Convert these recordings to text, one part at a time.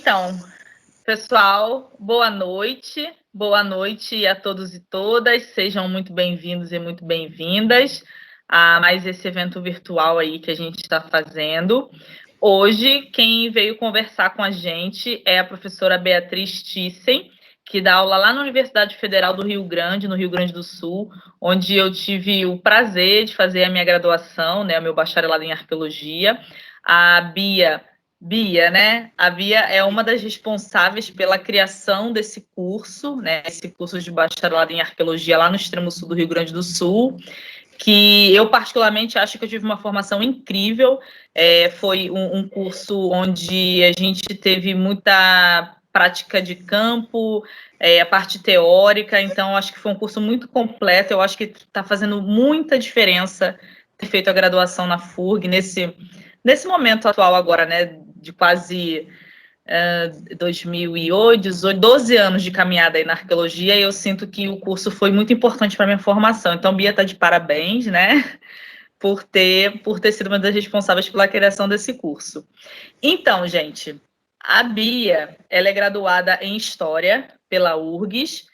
Então, pessoal, boa noite a todos e todas, sejam muito bem-vindos e muito bem-vindas a mais esse evento virtual aí que a gente está fazendo. Hoje, quem veio conversar com a gente é a professora Beatriz Thyssen, que dá aula lá na Universidade Federal do Rio Grande, no Rio Grande do Sul, onde eu tive o prazer de fazer a minha graduação, né, o meu bacharelado em arqueologia. A Bia, né? A Bia é uma das responsáveis pela criação desse curso, né? Esse curso de bacharelado em arqueologia lá no extremo sul do Rio Grande do Sul, que eu particularmente acho que eu tive uma formação incrível. Foi um curso onde a gente teve muita prática de campo, a parte teórica, então acho que foi um curso muito completo. Eu acho que está fazendo muita diferença ter feito a graduação na FURG nesse momento atual agora, né, de quase 2008, 12 anos de caminhada aí na arqueologia, e eu sinto que o curso foi muito importante para a minha formação. Então, Bia está de parabéns, né, por ter sido uma das responsáveis pela criação desse curso. Então, gente, a Bia, ela é graduada em História pela URGS,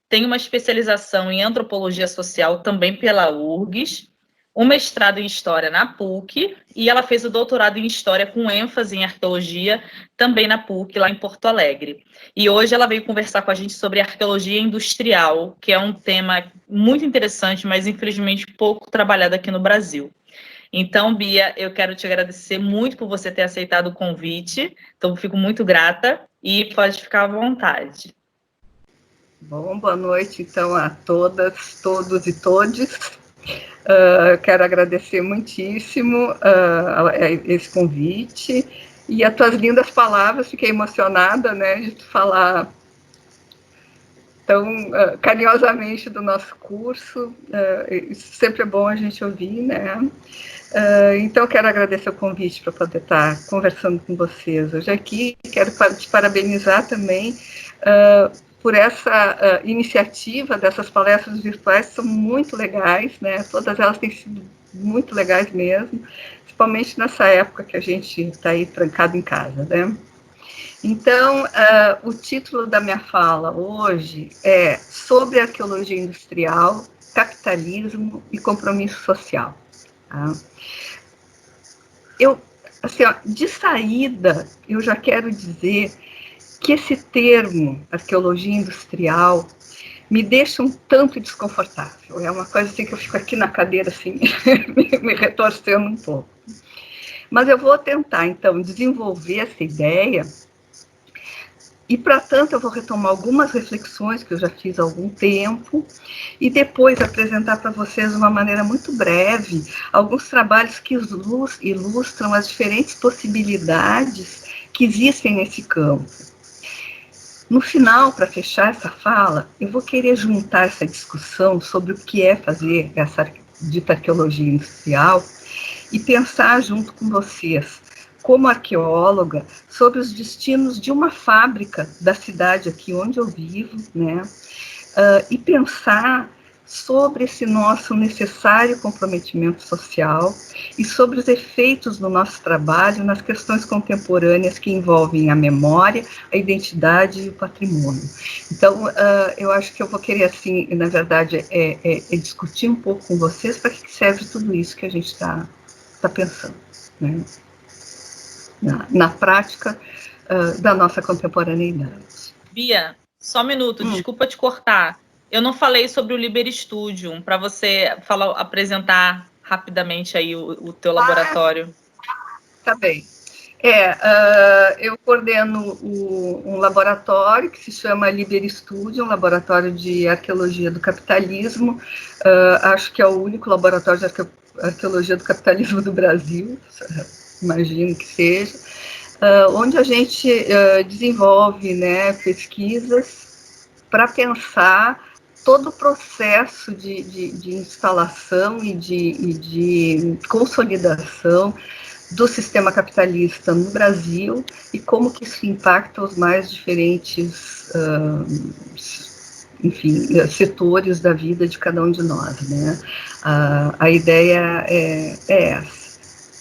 tem uma especialização em Antropologia Social também pela URGS, um mestrado em História na PUC, e ela fez o doutorado em História com ênfase em Arqueologia, também na PUC, lá em Porto Alegre. E hoje ela veio conversar com a gente sobre arqueologia industrial, que é um tema muito interessante, mas infelizmente pouco trabalhado aqui no Brasil. Então, Bia, eu quero te agradecer muito por você ter aceitado o convite, então fico muito grata, e pode ficar à vontade. Bom, boa noite, então, a todas, todos e todes. Quero agradecer muitíssimo esse convite e as tuas lindas palavras. Fiquei emocionada, né, de falar tão carinhosamente do nosso curso. Isso sempre é bom a gente ouvir, né? Então, quero agradecer o convite para poder estar conversando com vocês hoje aqui. Quero te parabenizar também por essa iniciativa dessas palestras virtuais, que são muito legais, né? Todas elas têm sido muito legais mesmo, principalmente nessa época que a gente está aí trancado em casa, né? Então, o título da minha fala hoje é sobre arqueologia industrial, capitalismo e compromisso social. Tá? De saída, eu já quero dizer que esse termo, arqueologia industrial, me deixa um tanto desconfortável. É uma coisa assim que eu fico aqui na cadeira, assim, me retorcendo um pouco. Mas eu vou tentar, então, desenvolver essa ideia, e, para tanto, eu vou retomar algumas reflexões que eu já fiz há algum tempo, e depois apresentar para vocês, de uma maneira muito breve, alguns trabalhos que ilustram as diferentes possibilidades que existem nesse campo. No final, para fechar essa fala, eu vou querer juntar essa discussão sobre o que é fazer essa dita arqueologia industrial e pensar junto com vocês, como arqueóloga, sobre os destinos de uma fábrica da cidade aqui onde eu vivo, né? E pensar sobre esse nosso necessário comprometimento social e sobre os efeitos do nosso trabalho nas questões contemporâneas que envolvem a memória, a identidade e o patrimônio. Então, eu acho que eu vou querer, assim, na verdade, discutir um pouco com vocês para que serve tudo isso que a gente está pensando, né? Na prática da nossa contemporaneidade. Bia, só um minuto, desculpa te cortar. Eu não falei sobre o Liber Studium, para você apresentar rapidamente aí o teu laboratório. Tá bem. Eu coordeno um laboratório que se chama Liber Studium, um laboratório de arqueologia do capitalismo. Acho que é o único laboratório de arqueologia do capitalismo do Brasil, imagino que seja, onde a gente desenvolve, né, pesquisas para pensar todo o processo de instalação e de consolidação do sistema capitalista no Brasil e como que isso impacta os mais diferentes, setores da vida de cada um de nós, né? A ideia é essa.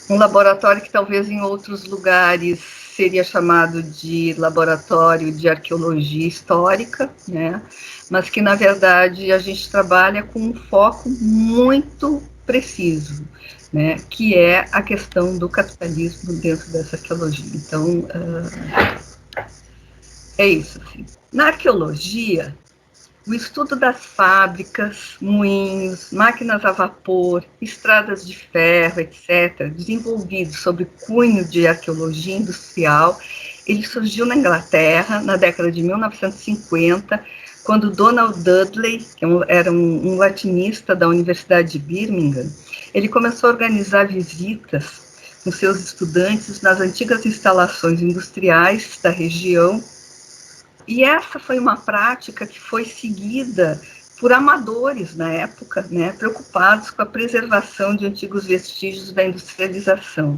Um laboratório que talvez em outros lugares seria chamado de Laboratório de Arqueologia Histórica, né? Mas que, na verdade, a gente trabalha com um foco muito preciso, né? Que é a questão do capitalismo dentro dessa arqueologia. Então, é isso. Assim. Na arqueologia, o estudo das fábricas, moinhos, máquinas a vapor, estradas de ferro, etc., desenvolvido sob cunho de arqueologia industrial, ele surgiu na Inglaterra na década de 1950, quando Donald Dudley, que era um latinista da Universidade de Birmingham, ele começou a organizar visitas com seus estudantes nas antigas instalações industriais da região. E essa foi uma prática que foi seguida por amadores na época, né, preocupados com a preservação de antigos vestígios da industrialização.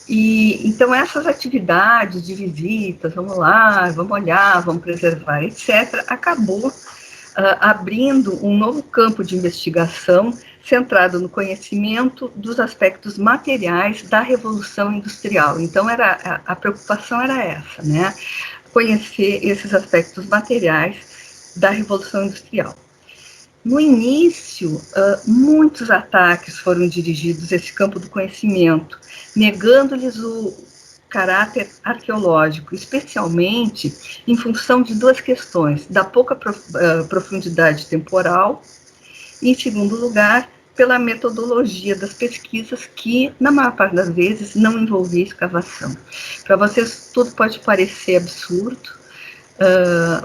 E então essas atividades de visitas, vamos lá, vamos olhar, vamos preservar, etc., acabou abrindo um novo campo de investigação centrado no conhecimento dos aspectos materiais da Revolução Industrial. Então a preocupação era essa, né? Conhecer esses aspectos materiais da Revolução Industrial. No início, muitos ataques foram dirigidos a esse campo do conhecimento, negando-lhes o caráter arqueológico, especialmente em função de duas questões: da pouca profundidade temporal e, em segundo lugar, pela metodologia das pesquisas que, na maior parte das vezes, não envolvia escavação. Para vocês, tudo pode parecer absurdo,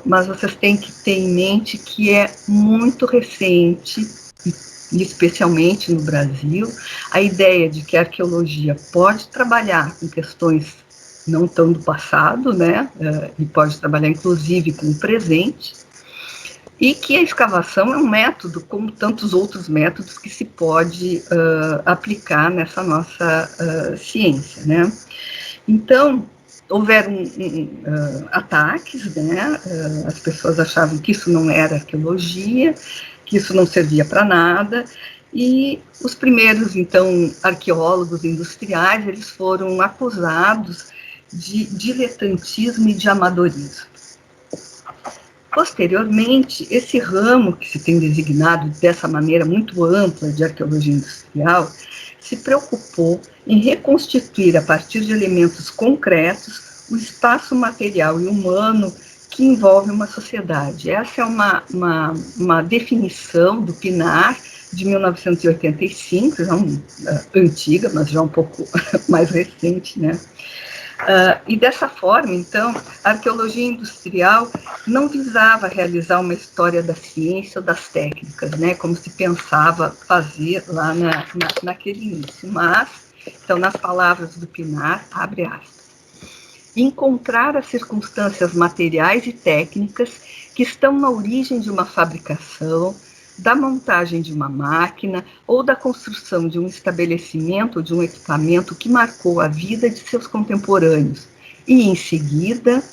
mas vocês têm que ter em mente que é muito recente, e especialmente no Brasil, a ideia de que a arqueologia pode trabalhar com questões não tão do passado, né, e pode trabalhar, inclusive, com o presente, e que a escavação é um método, como tantos outros métodos, que se pode aplicar nessa nossa ciência, né? Então, houveram ataques, né? As pessoas achavam que isso não era arqueologia, que isso não servia para nada, e os primeiros, então, arqueólogos industriais, eles foram acusados de diletantismo e de amadorismo. Posteriormente, esse ramo que se tem designado dessa maneira muito ampla de arqueologia industrial se preocupou em reconstituir, a partir de elementos concretos, o espaço material e humano que envolve uma sociedade. Essa é uma definição do PNAR de 1985, já antiga, mas já um pouco mais recente, né? E dessa forma, então, a arqueologia industrial não visava realizar uma história da ciência ou das técnicas, né, como se pensava fazer lá naquele início, mas, então, nas palavras do PNAR, abre aspas, encontrar as circunstâncias materiais e técnicas que estão na origem de uma fabricação, da montagem de uma máquina ou da construção de um estabelecimento ou de um equipamento que marcou a vida de seus contemporâneos e, em seguida,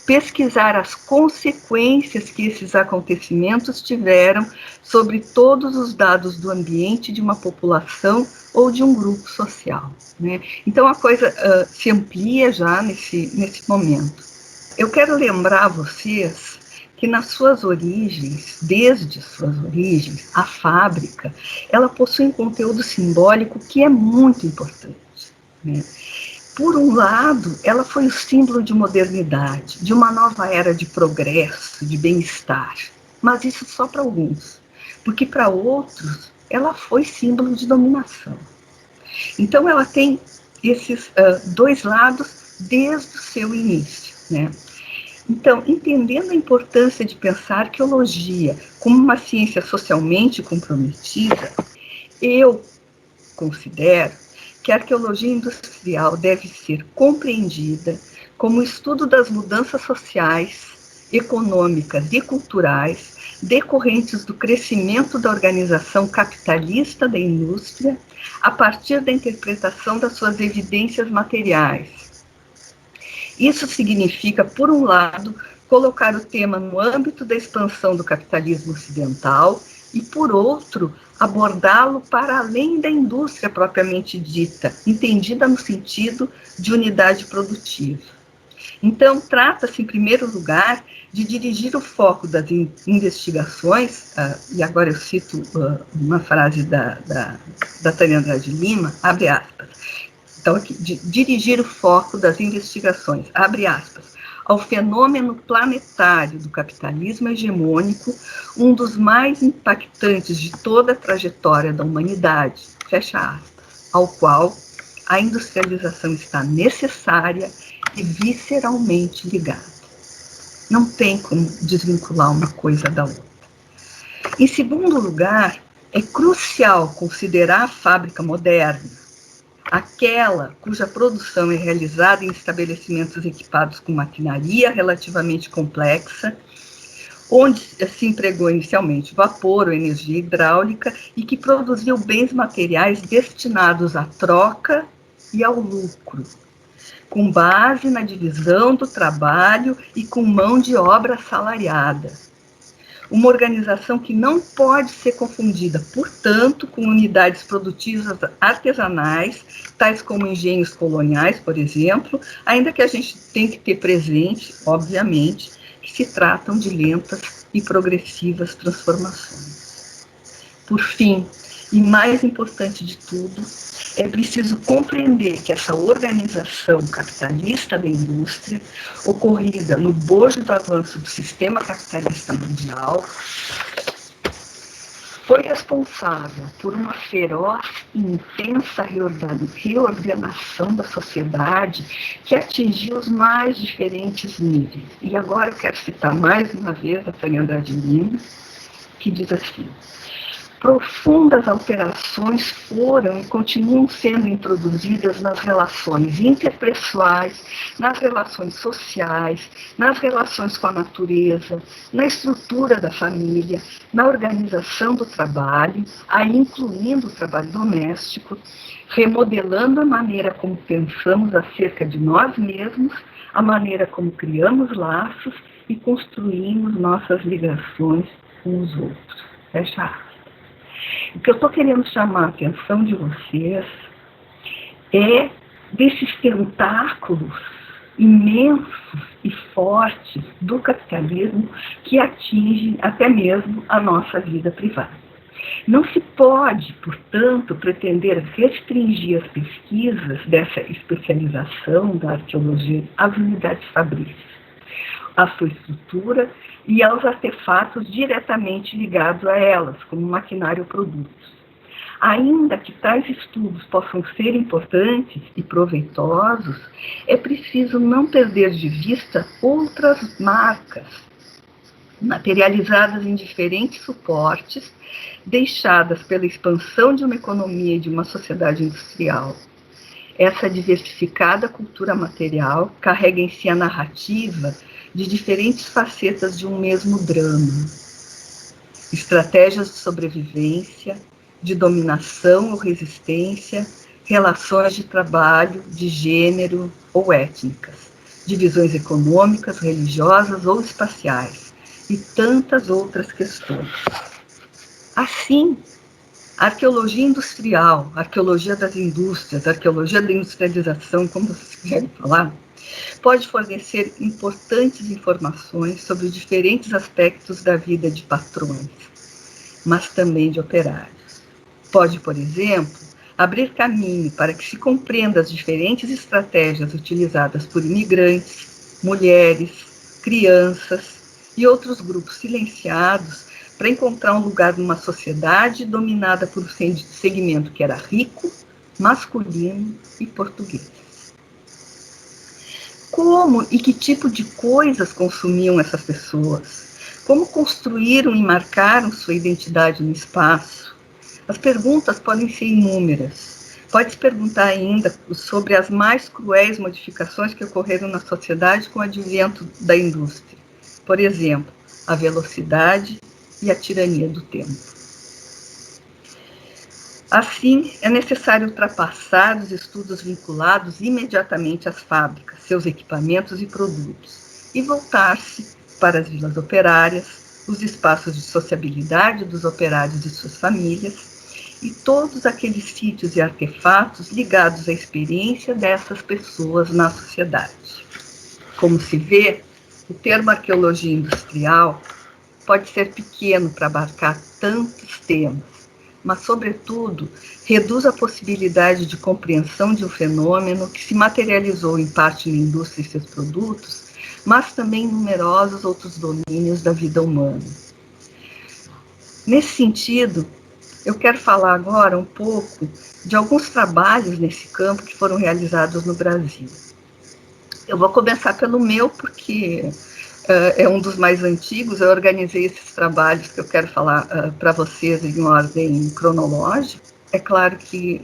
pesquisar as consequências que esses acontecimentos tiveram sobre todos os dados do ambiente de uma população ou de um grupo social, né? Então, a coisa se amplia já nesse momento. Eu quero lembrar a vocês que nas suas origens, desde suas origens, a fábrica, ela possui um conteúdo simbólico que é muito importante, né? Por um lado, ela foi o símbolo de modernidade, de uma nova era de progresso, de bem-estar, mas isso só para alguns, porque para outros ela foi símbolo de dominação. Então ela tem esses dois lados desde o seu início, né? Então, entendendo a importância de pensar a arqueologia como uma ciência socialmente comprometida, eu considero que a arqueologia industrial deve ser compreendida como o estudo das mudanças sociais, econômicas e culturais decorrentes do crescimento da organização capitalista da indústria a partir da interpretação das suas evidências materiais. Isso significa, por um lado, colocar o tema no âmbito da expansão do capitalismo ocidental e, por outro, abordá-lo para além da indústria propriamente dita, entendida no sentido de unidade produtiva. Então, trata-se, em primeiro lugar, de dirigir o foco das investigações, e agora eu cito uma frase da Tânia Andrade Lima, abre aspas. Então, aqui, dirigir o foco das investigações, abre aspas, ao fenômeno planetário do capitalismo hegemônico, um dos mais impactantes de toda a trajetória da humanidade, fecha aspas, ao qual a industrialização está necessária e visceralmente ligada. Não tem como desvincular uma coisa da outra. Em segundo lugar, é crucial considerar a fábrica moderna, aquela cuja produção é realizada em estabelecimentos equipados com maquinaria relativamente complexa, onde se empregou inicialmente vapor ou energia hidráulica e que produziu bens materiais destinados à troca e ao lucro, com base na divisão do trabalho e com mão de obra assalariada. Uma organização que não pode ser confundida, portanto, com unidades produtivas artesanais, tais como engenhos coloniais, por exemplo, ainda que a gente tem que ter presente, obviamente, que se tratam de lentas e progressivas transformações. Por fim, e mais importante de tudo, é preciso compreender que essa organização capitalista da indústria, ocorrida no bojo do avanço do sistema capitalista mundial, foi responsável por uma feroz e intensa reordenação da sociedade que atingiu os mais diferentes níveis. E agora eu quero citar mais uma vez a Tânia Andrade Lima, que diz assim: profundas alterações foram e continuam sendo introduzidas nas relações interpessoais, nas relações sociais, nas relações com a natureza, na estrutura da família, na organização do trabalho, aí incluindo o trabalho doméstico, remodelando a maneira como pensamos acerca de nós mesmos, a maneira como criamos laços e construímos nossas ligações com os outros. Fecha aspas. O que eu estou querendo chamar a atenção de vocês é desses tentáculos imensos e fortes do capitalismo que atingem até mesmo a nossa vida privada. Não se pode, portanto, pretender restringir as pesquisas dessa especialização da arqueologia às unidades fabris, à sua estrutura e aos artefatos diretamente ligados a elas, como maquinário ou produtos. Ainda que tais estudos possam ser importantes e proveitosos, é preciso não perder de vista outras marcas, materializadas em diferentes suportes, deixadas pela expansão de uma economia e de uma sociedade industrial. Essa diversificada cultura material carrega em si a narrativa de diferentes facetas de um mesmo drama. Estratégias de sobrevivência, de dominação ou resistência, relações de trabalho, de gênero ou étnicas, divisões econômicas, religiosas ou espaciais, e tantas outras questões. Assim, a arqueologia industrial, a arqueologia das indústrias, a arqueologia da industrialização, como vocês quiserem falar, pode fornecer importantes informações sobre diferentes aspectos da vida de patrões, mas também de operários. Pode, por exemplo, abrir caminho para que se compreenda as diferentes estratégias utilizadas por imigrantes, mulheres, crianças e outros grupos silenciados para encontrar um lugar numa sociedade dominada por um segmento que era rico, masculino e português. Como e que tipo de coisas consumiam essas pessoas? Como construíram e marcaram sua identidade no espaço? As perguntas podem ser inúmeras. Pode-se perguntar ainda sobre as mais cruéis modificações que ocorreram na sociedade com o advento da indústria. Por exemplo, a velocidade e a tirania do tempo. Assim, é necessário ultrapassar os estudos vinculados imediatamente às fábricas, seus equipamentos e produtos, e voltar-se para as vilas operárias, os espaços de sociabilidade dos operários e suas famílias, e todos aqueles sítios e artefatos ligados à experiência dessas pessoas na sociedade. Como se vê, o termo arqueologia industrial pode ser pequeno para abarcar tantos temas, mas, sobretudo, reduz a possibilidade de compreensão de um fenômeno que se materializou em parte na indústria e seus produtos, mas também em numerosos outros domínios da vida humana. Nesse sentido, eu quero falar agora um pouco de alguns trabalhos nesse campo que foram realizados no Brasil. Eu vou começar pelo meu, porque é um dos mais antigos. Eu organizei esses trabalhos que eu quero falar para vocês em ordem cronológica. É claro que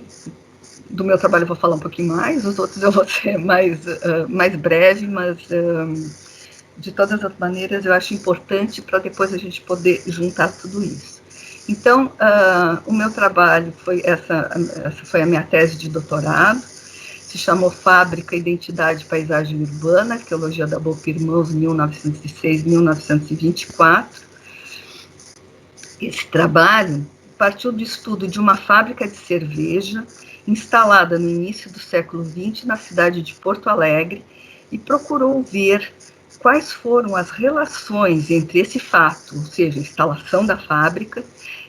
do meu trabalho eu vou falar um pouquinho mais, os outros eu vou ser mais breve, mas de todas as maneiras eu acho importante para depois a gente poder juntar tudo isso. Então, o meu trabalho foi essa foi a minha tese de doutorado, se chamou Fábrica, Identidade e Paisagem Urbana, Arqueologia da Boca Irmãos, 1906-1924. Esse trabalho partiu do estudo de uma fábrica de cerveja instalada no início do século XX na cidade de Porto Alegre e procurou ver quais foram as relações entre esse fato, ou seja, a instalação da fábrica,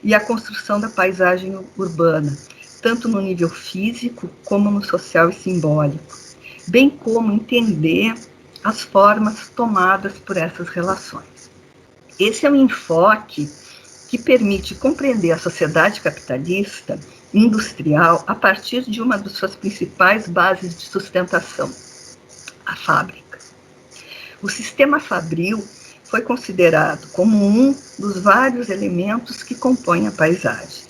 e a construção da paisagem urbana, tanto no nível físico como no social e simbólico, bem como entender as formas tomadas por essas relações. Esse é um enfoque que permite compreender a sociedade capitalista industrial a partir de uma das suas principais bases de sustentação, a fábrica. O sistema fabril foi considerado como um dos vários elementos que compõem a paisagem,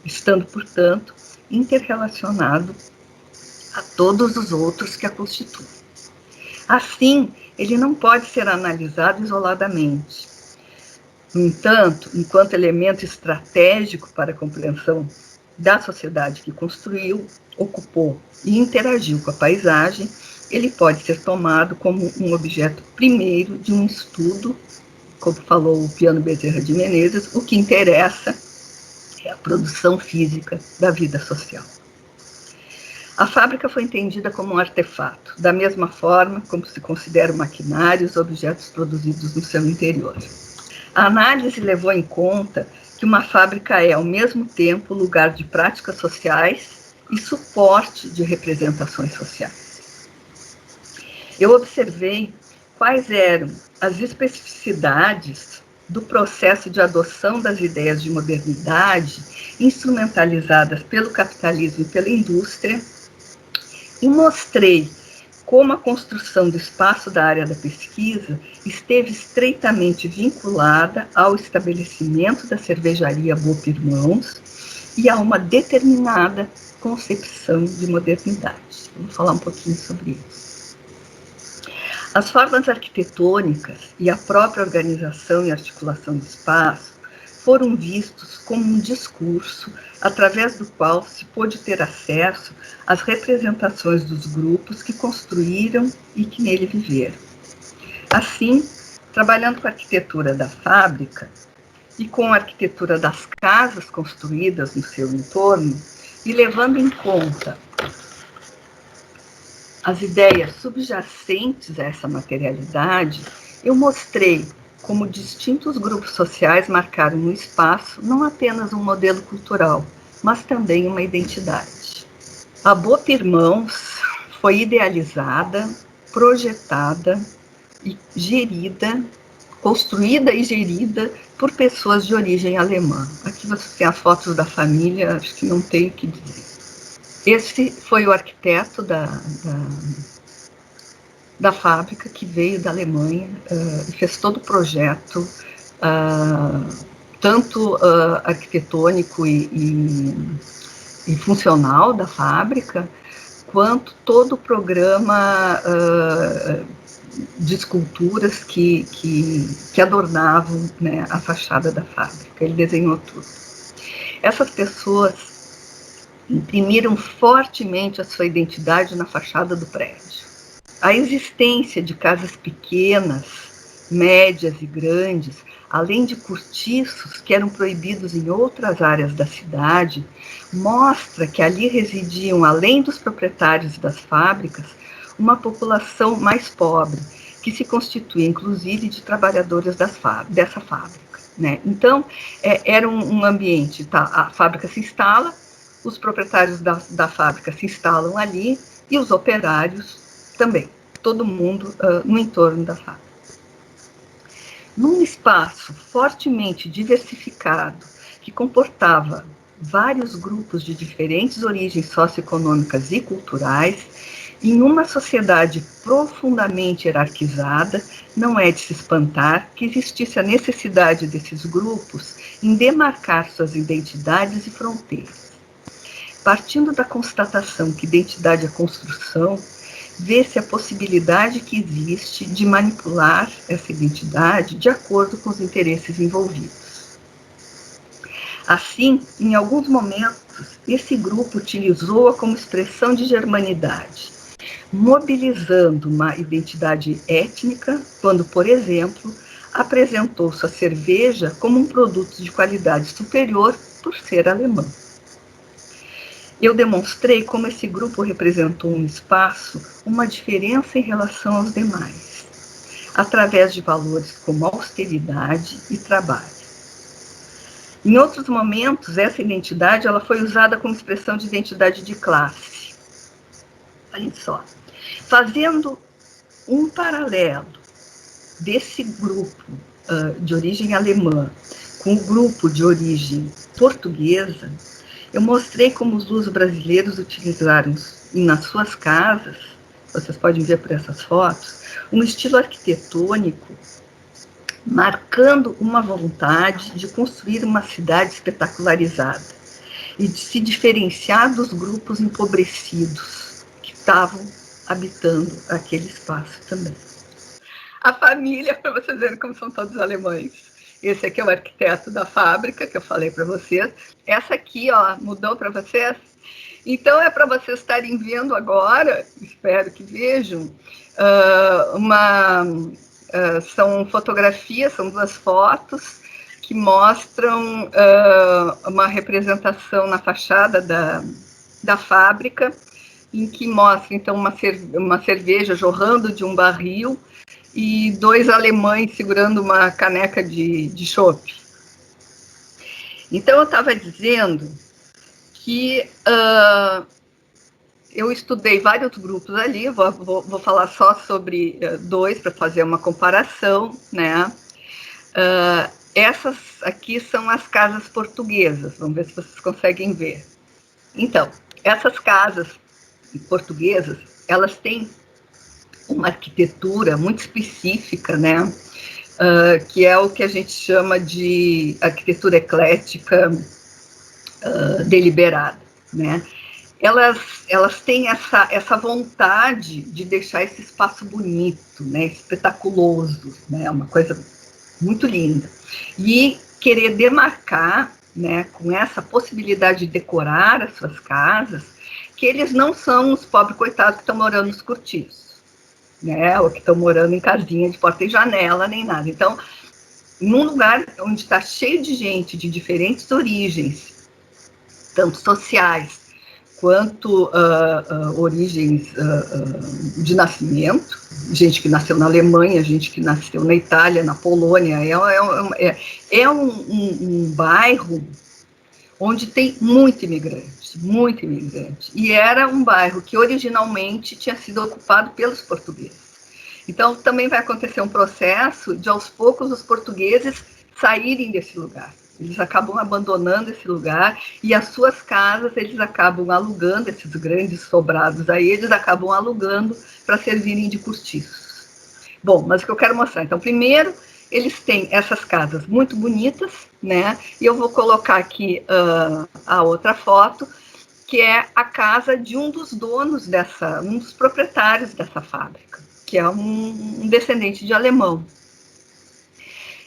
estando, portanto, interrelacionado a todos os outros que a constituem. Assim, ele não pode ser analisado isoladamente. No entanto, enquanto elemento estratégico para a compreensão da sociedade que construiu, ocupou e interagiu com a paisagem, ele pode ser tomado como um objeto primeiro de um estudo, como falou o Piano Bezerra de Menezes, o que interessa é a produção física da vida social. A fábrica foi entendida como um artefato, da mesma forma como se consideram maquinários objetos produzidos no seu interior. A análise levou em conta que uma fábrica é, ao mesmo tempo, lugar de práticas sociais e suporte de representações sociais. Eu observei quais eram as especificidades do processo de adoção das ideias de modernidade instrumentalizadas pelo capitalismo e pela indústria e mostrei como a construção do espaço da área da pesquisa esteve estreitamente vinculada ao estabelecimento da cervejaria Boca Irmãos e a uma determinada concepção de modernidade. Vou falar um pouquinho sobre isso. As formas arquitetônicas e a própria organização e articulação do espaço foram vistos como um discurso através do qual se pôde ter acesso às representações dos grupos que construíram e que nele viveram. Assim, trabalhando com a arquitetura da fábrica e com a arquitetura das casas construídas no seu entorno e levando em conta as ideias subjacentes a essa materialidade, eu mostrei como distintos grupos sociais marcaram no espaço não apenas um modelo cultural, mas também uma identidade. A Boca Irmãos foi idealizada, projetada e gerida, construída e gerida por pessoas de origem alemã. Aqui você tem as fotos da família, acho que não tem o que dizer. Esse foi o arquiteto da fábrica, que veio da Alemanha e fez todo o projeto, tanto arquitetônico e funcional da fábrica, quanto todo o programa de esculturas que adornavam, né, a fachada da fábrica. Ele desenhou tudo. Essas pessoas imprimiram fortemente a sua identidade na fachada do prédio. A existência de casas pequenas, médias e grandes, além de cortiços que eram proibidos em outras áreas da cidade, mostra que ali residiam, além dos proprietários das fábricas, uma população mais pobre, que se constituía, inclusive, de trabalhadores dessa fábrica, né? Então, era um ambiente, tá? A fábrica se instala, os proprietários da fábrica se instalam ali e os operários também, todo mundo no entorno da fábrica. Num espaço fortemente diversificado, que comportava vários grupos de diferentes origens socioeconômicas e culturais, em uma sociedade profundamente hierarquizada, não é de se espantar que existisse a necessidade desses grupos em demarcar suas identidades e fronteiras. Partindo da constatação que identidade é construção, vê-se a possibilidade que existe de manipular essa identidade de acordo com os interesses envolvidos. Assim, em alguns momentos, esse grupo utilizou-a como expressão de germanidade, mobilizando uma identidade étnica, quando, por exemplo, apresentou sua cerveja como um produto de qualidade superior por ser alemã. Eu demonstrei como esse grupo representou um espaço, uma diferença em relação aos demais, através de valores como austeridade e trabalho. Em outros momentos, essa identidade ela foi usada como expressão de identidade de classe. Olhem só, fazendo um paralelo desse grupo de origem alemã com o grupo de origem portuguesa, eu mostrei como os luso-brasileiros utilizaram nas suas casas, vocês podem ver por essas fotos, um estilo arquitetônico marcando uma vontade de construir uma cidade espetacularizada e de se diferenciar dos grupos empobrecidos que estavam habitando aquele espaço também. A família, para vocês verem como são todos alemães. Esse aqui é o arquiteto da fábrica, que eu falei para vocês. Essa aqui, ó, mudou para vocês? Então, é para vocês estarem vendo agora, espero que vejam, são fotografias, são 2 fotos que mostram uma representação na fachada da fábrica, em que mostra, então, uma cerveja jorrando de um barril, e 2 alemães segurando uma caneca de chopp. Então, eu estava dizendo que eu estudei vários grupos ali, vou falar só sobre 2 para fazer uma comparação, né? Essas aqui são as casas portuguesas, vamos ver se vocês conseguem ver. Então, essas casas portuguesas, elas têm uma arquitetura muito específica, né? Que é o que a gente chama de arquitetura eclética deliberada, né? Elas têm essa vontade de deixar esse espaço bonito, né? Espetaculoso, né? Uma coisa muito linda. E querer demarcar, né? Com essa possibilidade de decorar as suas casas, que eles não são os pobres coitados que estão morando nos cortiços, né, ou que estão morando em casinha de porta e janela, nem nada. Então, num lugar onde está cheio de gente de diferentes origens, tanto sociais, quanto origens de nascimento, gente que nasceu na Alemanha, gente que nasceu na Itália, na Polônia, é um bairro onde tem muito imigrante, e era um bairro que originalmente tinha sido ocupado pelos portugueses. Então, também vai acontecer um processo de, aos poucos, os portugueses saírem desse lugar. Eles acabam abandonando esse lugar e as suas casas eles acabam alugando, esses grandes sobrados aí, eles acabam alugando para servirem de cortiços. Bom, mas o que eu quero mostrar, então, primeiro, eles têm essas casas muito bonitas, né? E eu vou colocar aqui a outra foto, que é a casa de um dos donos um dos proprietários dessa fábrica, que é um descendente de alemão.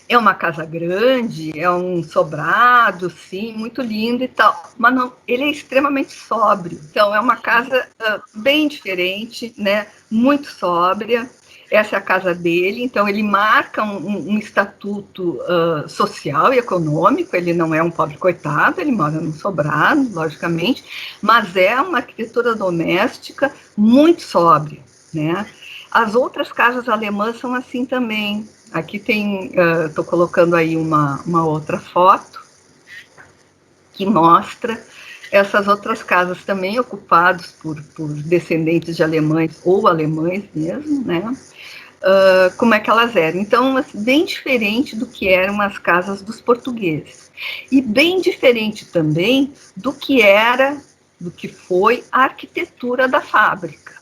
É uma casa grande, é um sobrado, sim, muito lindo e tal, mas não, ele é extremamente sóbrio. Então, é uma casa bem diferente, né? Muito sóbria. essa é a casa dele, então ele marca um estatuto social e econômico, ele não é um pobre coitado, ele mora num sobrado, logicamente, mas é uma arquitetura doméstica muito sóbria, né? As outras casas alemãs são assim também. Aqui tem, estou colocando aí uma outra foto que mostra essas outras casas também ocupadas por descendentes de alemães ou alemães mesmo, né? Como é que elas eram. Então, bem diferente do que eram as casas dos portugueses. E bem diferente também do que foi a arquitetura da fábrica.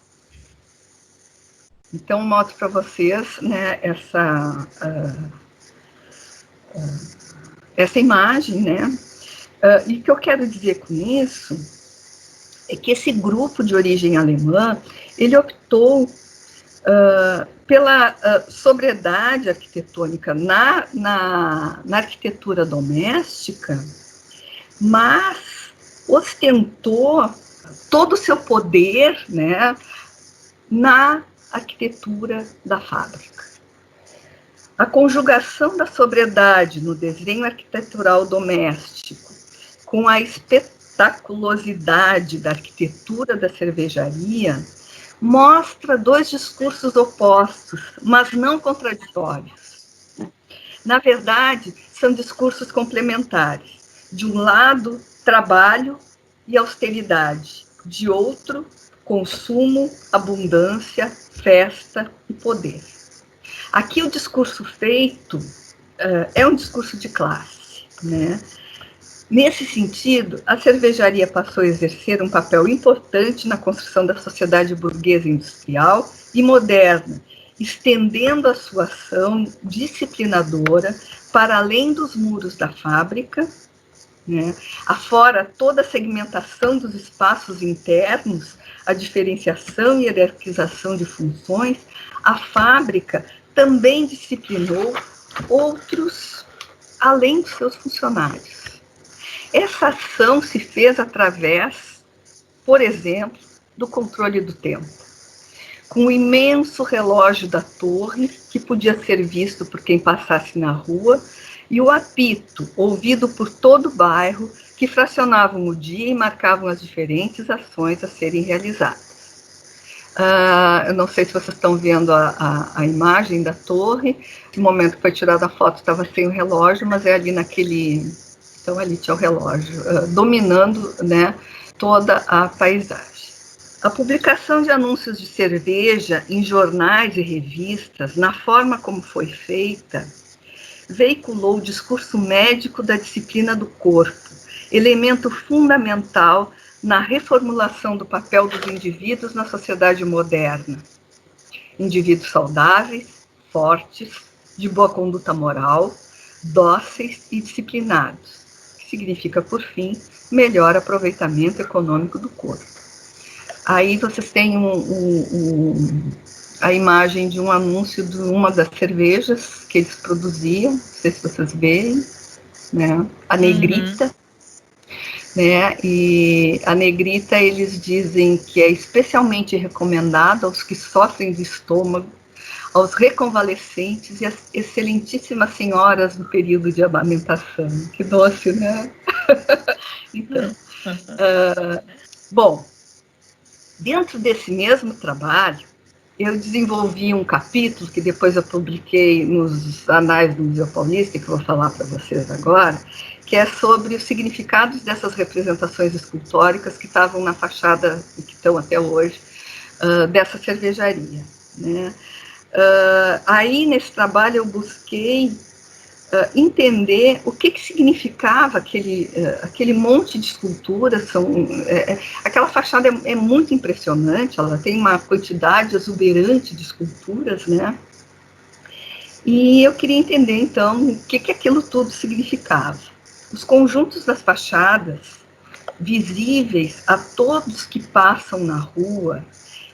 Então, mostro para vocês, né, essa imagem, né? E o que eu quero dizer com isso é que esse grupo de origem alemã, ele optou pela sobriedade arquitetônica na arquitetura doméstica, mas ostentou todo o seu poder, né, na arquitetura da fábrica. A conjugação da sobriedade no desenho arquitetural doméstico com a espetaculosidade da arquitetura da cervejaria mostra dois discursos opostos, mas não contraditórios. Na verdade, são discursos complementares. De um lado, trabalho e austeridade. De outro, consumo, abundância, festa e poder. Aqui o discurso feito é um discurso de classe, né? Nesse sentido, a cervejaria passou a exercer um papel importante na construção da sociedade burguesa industrial e moderna, estendendo a sua ação disciplinadora para além dos muros da fábrica, né, afora toda a segmentação dos espaços internos, a diferenciação e hierarquização de funções, a fábrica também disciplinou outros além dos seus funcionários. Essa ação se fez através, por exemplo, do controle do tempo. Com o imenso relógio da torre, que podia ser visto por quem passasse na rua, e o apito, ouvido por todo o bairro, que fracionavam o dia e marcavam as diferentes ações a serem realizadas. Eu não sei se vocês estão vendo a imagem da torre. No momento que foi tirada a foto, estava sem o relógio, mas é ali naquele... Então, ali tinha o relógio, dominando, né, toda a paisagem. A publicação de anúncios de cerveja em jornais e revistas, na forma como foi feita, veiculou o discurso médico da disciplina do corpo, elemento fundamental na reformulação do papel dos indivíduos na sociedade moderna. Indivíduos saudáveis, fortes, de boa conduta moral, dóceis e disciplinados, que significa, por fim, melhor aproveitamento econômico do corpo. Aí vocês têm a imagem de um anúncio de uma das cervejas que eles produziam, não sei se vocês veem, né? A Negrita. Né? E a Negrita, eles dizem que é especialmente recomendada aos que sofrem de estômago, aos reconvalescentes e às excelentíssimas senhoras no período de amamentação. Que doce, né? Então, bom, dentro desse mesmo trabalho, eu desenvolvi um capítulo que depois eu publiquei nos Anais do Museu Paulista, que eu vou falar para vocês agora, que é sobre os significados dessas representações escultóricas que estavam na fachada, e que estão até hoje, dessa cervejaria, né? Aí, nesse trabalho, eu busquei entender o que significava aquele monte de esculturas. Aquela fachada é muito impressionante, ela tem uma quantidade exuberante de esculturas, né? E eu queria entender, então, o que aquilo tudo significava. Os conjuntos das fachadas, visíveis a todos que passam na rua,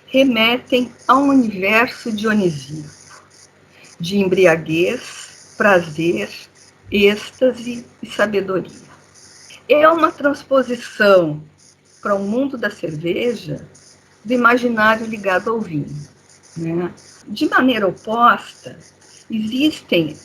remetem a um universo dionisíaco, de embriaguez, prazer, êxtase e sabedoria. É uma transposição para o mundo da cerveja do imaginário ligado ao vinho, né? De maneira oposta, existem,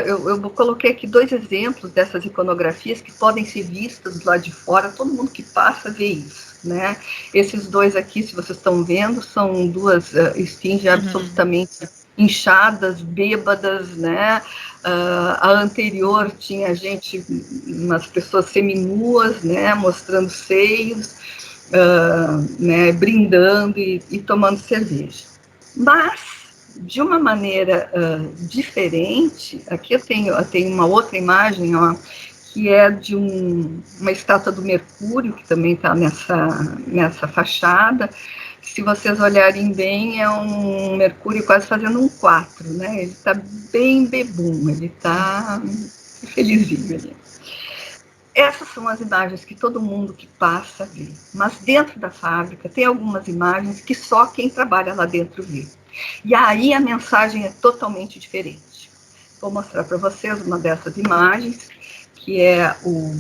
eu coloquei aqui 2 exemplos dessas iconografias que podem ser vistas lá de fora, todo mundo que passa vê isso, né? Esses 2 aqui, se vocês estão vendo, são 2 esfinges absolutamente inchadas, bêbadas, né? A anterior tinha umas pessoas seminuas, né? Mostrando seios, né? Brindando e tomando cerveja. Mas, de uma maneira diferente, aqui eu tenho uma outra imagem, ó, que é de uma estátua do Mercúrio, que também está nessa fachada. Se vocês olharem bem, é um Mercúrio quase fazendo um 4, né? Ele está bem bebum, ele está felizinho ali. Essas são as imagens que todo mundo que passa vê. Mas dentro da fábrica tem algumas imagens que só quem trabalha lá dentro vê. E aí a mensagem é totalmente diferente. Vou mostrar para vocês uma dessas imagens, que é o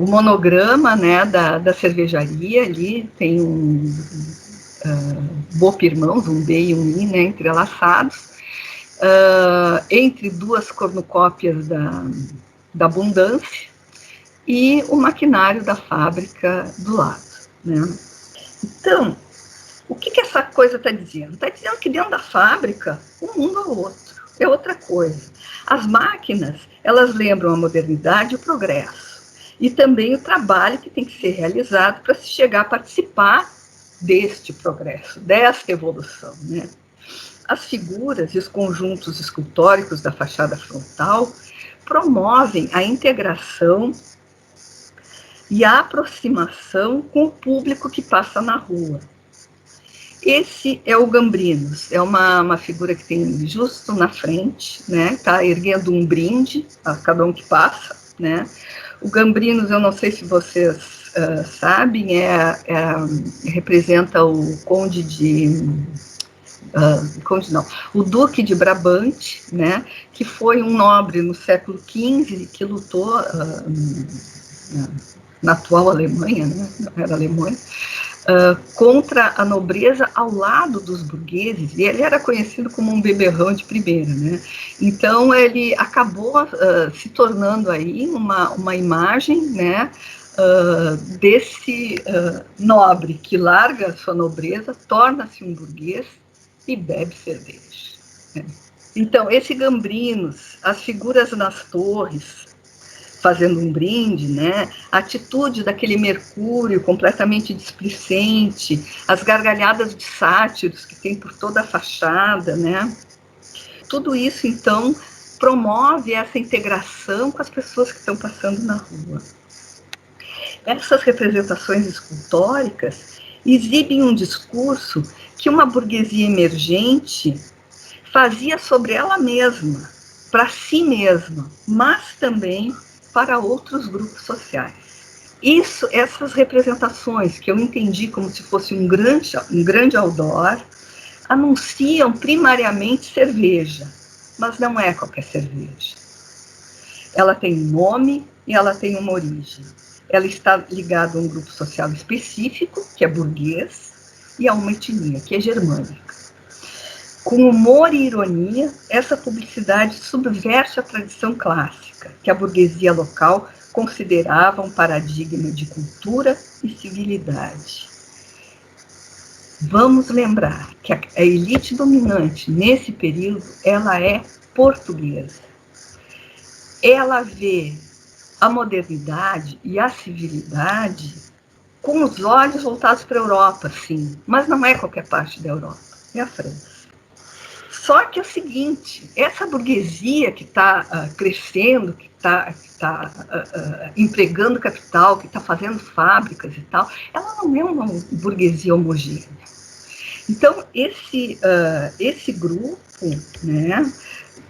monograma, né, da cervejaria. Ali tem um Bopa Irmãos, um B e um I, né, entrelaçados, entre 2 cornucópias da Abundância e o maquinário da fábrica do lado, né? Então, o que essa coisa está dizendo? Está dizendo que dentro da fábrica, o mundo é outro, é outra coisa. As máquinas, elas lembram a modernidade e o progresso, e também o trabalho que tem que ser realizado para se chegar a participar deste progresso, desta evolução, né? As figuras e os conjuntos escultóricos da fachada frontal promovem a integração e a aproximação com o público que passa na rua. Esse é o Gambrinos, é uma figura que tem justo na frente, né? Está erguendo um brinde a cada um que passa, né? O Gambrinos, eu não sei se vocês sabem, representa o conde o Duque de Brabante, né? Que foi um nobre no século XV que lutou na atual Alemanha, né? Era Alemanha, contra a nobreza ao lado dos burgueses, e ele era conhecido como um beberrão de primeira, né? Então ele acabou se tornando aí uma imagem, né, desse nobre que larga a sua nobreza, torna-se um burguês e bebe cerveja, né? Então, esse Gambrinos, as figuras nas torres, fazendo um brinde, né? A atitude daquele Mercúrio completamente displicente, as gargalhadas de sátiros que tem por toda a fachada, né? Tudo isso, então, promove essa integração com as pessoas que estão passando na rua. Essas representações escultóricas exibem um discurso que uma burguesia emergente fazia sobre ela mesma, para si mesma, mas também para outros grupos sociais. Essas representações, que eu entendi como se fosse um grande outdoor, anunciam primariamente cerveja, mas não é qualquer cerveja. Ela tem um nome e ela tem uma origem. Ela está ligada a um grupo social específico, que é burguês, e a uma etnia, que é germânica. Com humor e ironia, essa publicidade subverte a tradição clássica, que a burguesia local considerava um paradigma de cultura e civilidade. Vamos lembrar que a elite dominante nesse período, ela é portuguesa. Ela vê a modernidade e a civilidade com os olhos voltados para a Europa, sim, mas não é qualquer parte da Europa, é a França. Só que é o seguinte, essa burguesia que está crescendo, que está empregando capital, que está fazendo fábricas e tal, ela não é uma burguesia homogênea. Então, esse grupo, né,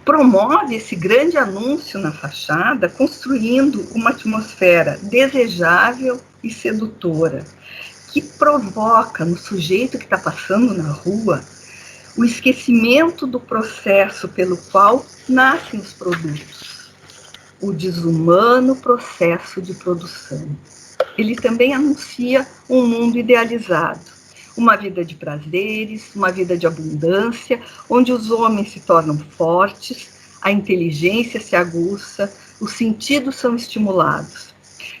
promove esse grande anúncio na fachada, construindo uma atmosfera desejável e sedutora, que provoca no sujeito que está passando na rua o esquecimento do processo pelo qual nascem os produtos, o desumano processo de produção. Ele também anuncia um mundo idealizado, uma vida de prazeres, uma vida de abundância, onde os homens se tornam fortes, a inteligência se aguça, os sentidos são estimulados.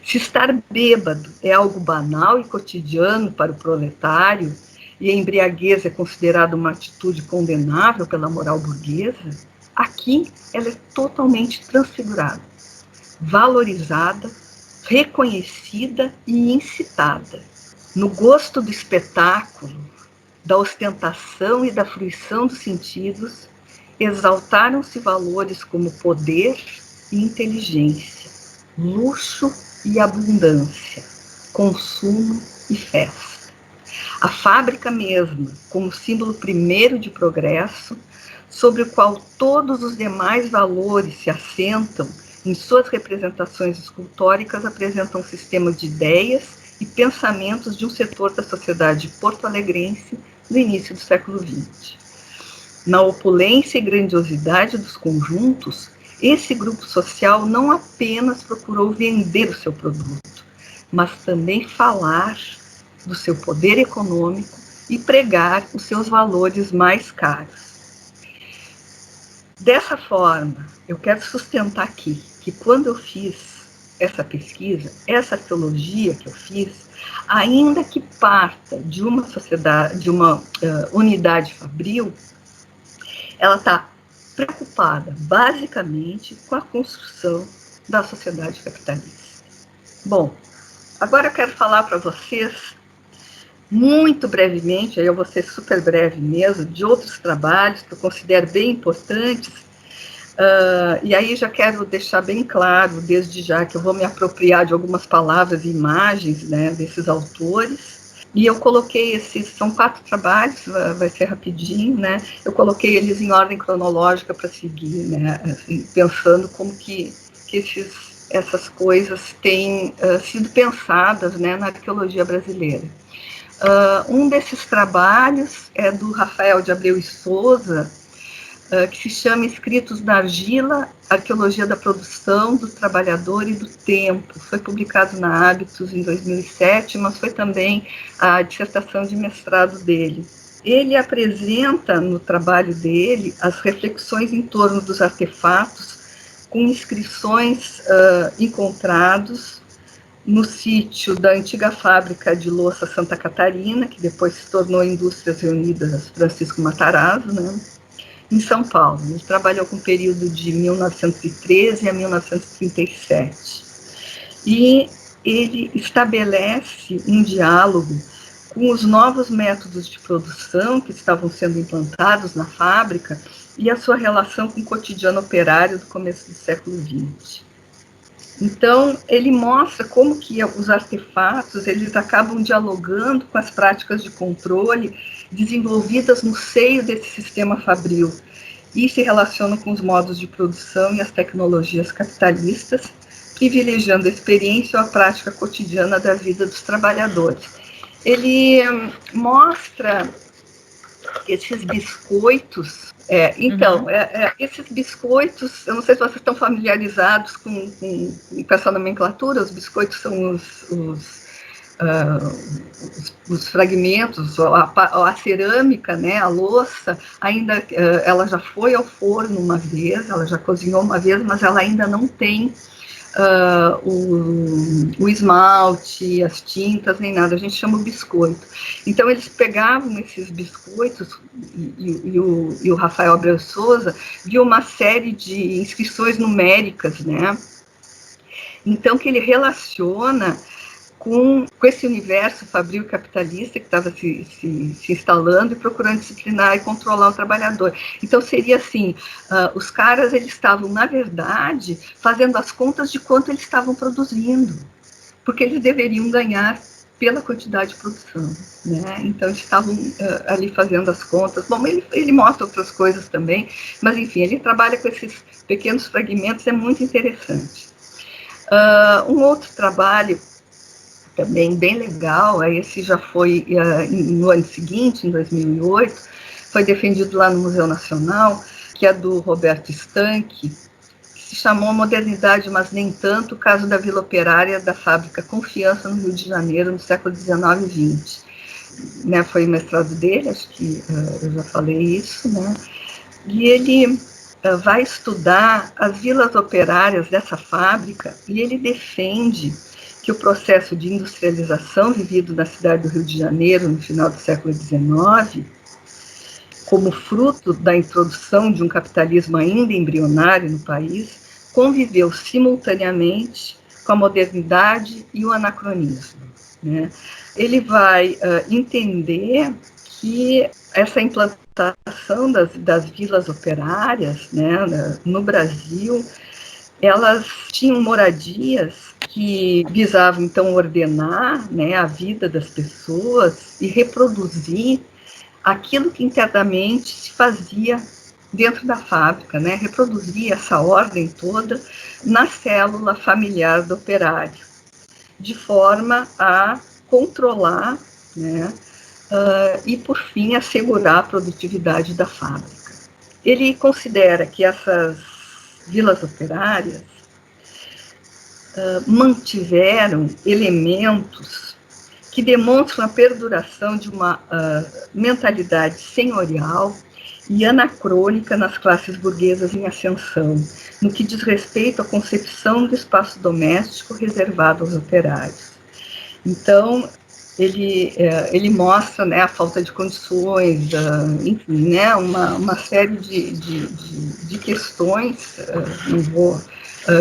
Se estar bêbado é algo banal e cotidiano para o proletário, e a embriaguez é considerada uma atitude condenável pela moral burguesa, aqui ela é totalmente transfigurada, valorizada, reconhecida e incitada. No gosto do espetáculo, da ostentação e da fruição dos sentidos, exaltaram-se valores como poder e inteligência, luxo e abundância, consumo e festa. A fábrica mesma, como símbolo primeiro de progresso, sobre o qual todos os demais valores se assentam, em suas representações escultóricas, apresenta um sistema de ideias e pensamentos de um setor da sociedade porto-alegrense no início do século XX. Na opulência e grandiosidade dos conjuntos, esse grupo social não apenas procurou vender o seu produto, mas também falar do seu poder econômico e pregar os seus valores mais caros. Dessa forma, eu quero sustentar aqui que quando eu fiz essa pesquisa, essa arqueologia que eu fiz, ainda que parta de uma sociedade, de uma unidade fabril, ela está preocupada basicamente com a construção da sociedade capitalista. Bom, agora eu quero falar para vocês muito brevemente, aí eu vou ser super breve mesmo, de outros trabalhos que eu considero bem importantes. E aí já quero deixar bem claro, desde já, que eu vou me apropriar de algumas palavras e imagens, né, desses autores. E eu coloquei são 4 trabalhos, vai ser rapidinho, né? Eu coloquei eles em ordem cronológica para seguir, né? Assim, pensando como que essas coisas têm sido pensadas, né, na arqueologia brasileira. Um desses trabalhos é do Rafael de Abreu e Souza, que se chama Escritos na Argila, Arqueologia da Produção, do Trabalhador e do Tempo. Foi publicado na Hábitos em 2007, mas foi também a dissertação de mestrado dele. Ele apresenta no trabalho dele as reflexões em torno dos artefatos com inscrições encontrados no sítio da antiga fábrica de louça Santa Catarina, que depois se tornou Indústrias Reunidas Francisco Matarazzo, né, em São Paulo. Ele trabalhou com o período de 1913 a 1937. E ele estabelece um diálogo com os novos métodos de produção que estavam sendo implantados na fábrica e a sua relação com o cotidiano operário do começo do século XX. Então, ele mostra como que os artefatos, eles acabam dialogando com as práticas de controle desenvolvidas no seio desse sistema fabril e se relacionam com os modos de produção e as tecnologias capitalistas, privilegiando a experiência ou a prática cotidiana da vida dos trabalhadores. Ele mostra esses biscoitos. Esses biscoitos, eu não sei se vocês estão familiarizados com essa nomenclatura. Os biscoitos são os fragmentos, a cerâmica, né, a louça, ainda ela já foi ao forno uma vez, ela já cozinhou uma vez, mas ela ainda não tem o esmalte, as tintas, nem nada, a gente chama o biscoito. Então, eles pegavam esses biscoitos, e o Rafael Abreu Souza viu uma série de inscrições numéricas, né? Então, que ele relaciona com esse universo fabril capitalista que estava se instalando e procurando disciplinar e controlar o trabalhador. Então, seria assim, os caras, eles estavam, na verdade, fazendo as contas de quanto eles estavam produzindo, porque eles deveriam ganhar pela quantidade de produção, né? Então, eles estavam ali fazendo as contas. Bom, ele mostra outras coisas também, mas, enfim, ele trabalha com esses pequenos fragmentos, é muito interessante. Um outro trabalho também bem legal, esse já foi no ano seguinte, em 2008, foi defendido lá no Museu Nacional, que é do Roberto Stanchi, que se chamou Modernidade, mas nem tanto, o caso da Vila Operária da fábrica Confiança, no Rio de Janeiro, no século XIX e XX. né, foi o mestrado dele, acho que eu já falei isso, né? E ele vai estudar as vilas operárias dessa fábrica e ele defende que o processo de industrialização vivido na cidade do Rio de Janeiro no final do século XIX, como fruto da introdução de um capitalismo ainda embrionário no país, conviveu simultaneamente com a modernidade e o anacronismo, né? Ele vai entender que essa implantação das vilas operárias, né, no Brasil, elas tinham moradias que visavam, então, ordenar, né, a vida das pessoas e reproduzir aquilo que internamente se fazia dentro da fábrica, né, reproduzir essa ordem toda na célula familiar do operário, de forma a controlar, né, e, por fim, assegurar a produtividade da fábrica. Ele considera que essas vilas operárias mantiveram elementos que demonstram a perduração de uma mentalidade senhorial e anacrônica nas classes burguesas em ascensão, no que diz respeito à concepção do espaço doméstico reservado aos operários. Então, ele mostra, né, a falta de condições, enfim, né, uma série de questões, não vou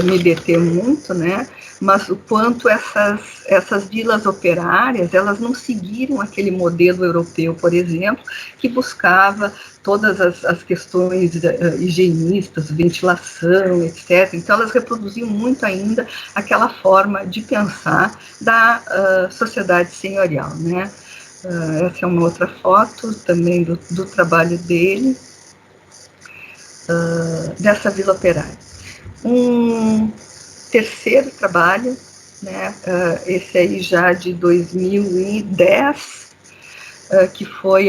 me deter muito, né, mas o quanto essas vilas operárias, elas não seguiram aquele modelo europeu, por exemplo, que buscava todas as questões higienistas, ventilação, etc. Então, elas reproduziam muito ainda aquela forma de pensar da sociedade senhorial, né? Essa é uma outra foto também do trabalho dele, dessa vila operária. Um terceiro trabalho, né, esse aí já de 2010, que foi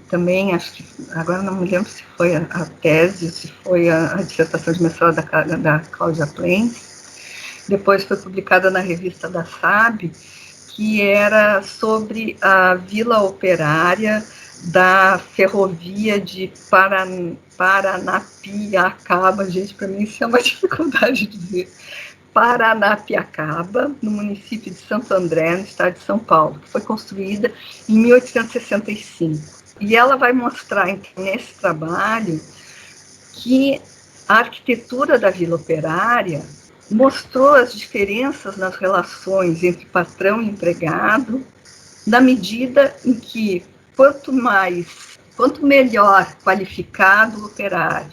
também, acho que, agora não me lembro se foi a tese, se foi a dissertação de mestrado da Cláudia Plens, depois foi publicada na revista da SAB, que era sobre a vila operária da ferrovia de Paranapiacaba, gente, para mim isso é uma dificuldade de dizer, Paranapiacaba, no município de Santo André, no estado de São Paulo, que foi construída em 1865. E ela vai mostrar, então, nesse trabalho, que a arquitetura da vila operária mostrou as diferenças nas relações entre patrão e empregado, na medida em que quanto melhor qualificado o operário,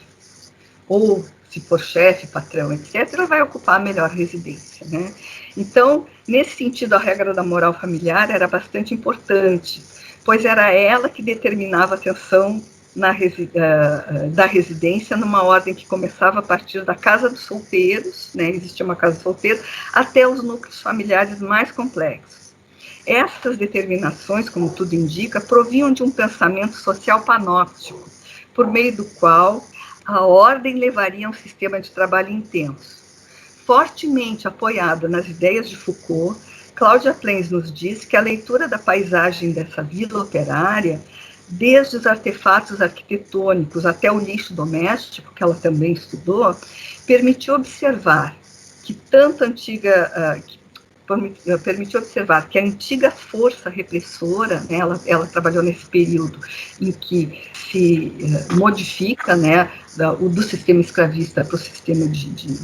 ou se for chefe, patrão, etc., ela vai ocupar a melhor residência, né? Então, nesse sentido, a regra da moral familiar era bastante importante, pois era ela que determinava a atenção da residência numa ordem que começava a partir da casa dos solteiros, né? Existia uma casa dos solteiros, até os núcleos familiares mais complexos. Essas determinações, como tudo indica, provinham de um pensamento social panóptico, por meio do qual a ordem levaria a um sistema de trabalho intenso. Fortemente apoiada nas ideias de Foucault, Cláudia Plens nos diz que a leitura da paisagem dessa vila operária, desde os artefatos arquitetônicos até o lixo doméstico, que ela também estudou, permitiu observar que a antiga força repressora, né, ela trabalhou nesse período em que se modifica, né, do sistema escravista para o sistema de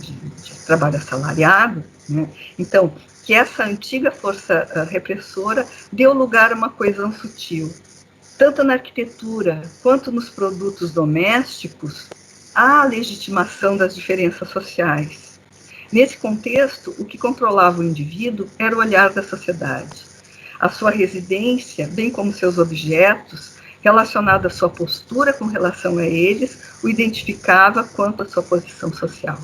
trabalho assalariado, né, então, que essa antiga força repressora deu lugar a uma coesão sutil. Tanto na arquitetura quanto nos produtos domésticos, há a legitimação das diferenças sociais. Nesse contexto, o que controlava o indivíduo era o olhar da sociedade. A sua residência, bem como seus objetos, relacionado à sua postura com relação a eles, o identificava quanto à sua posição social.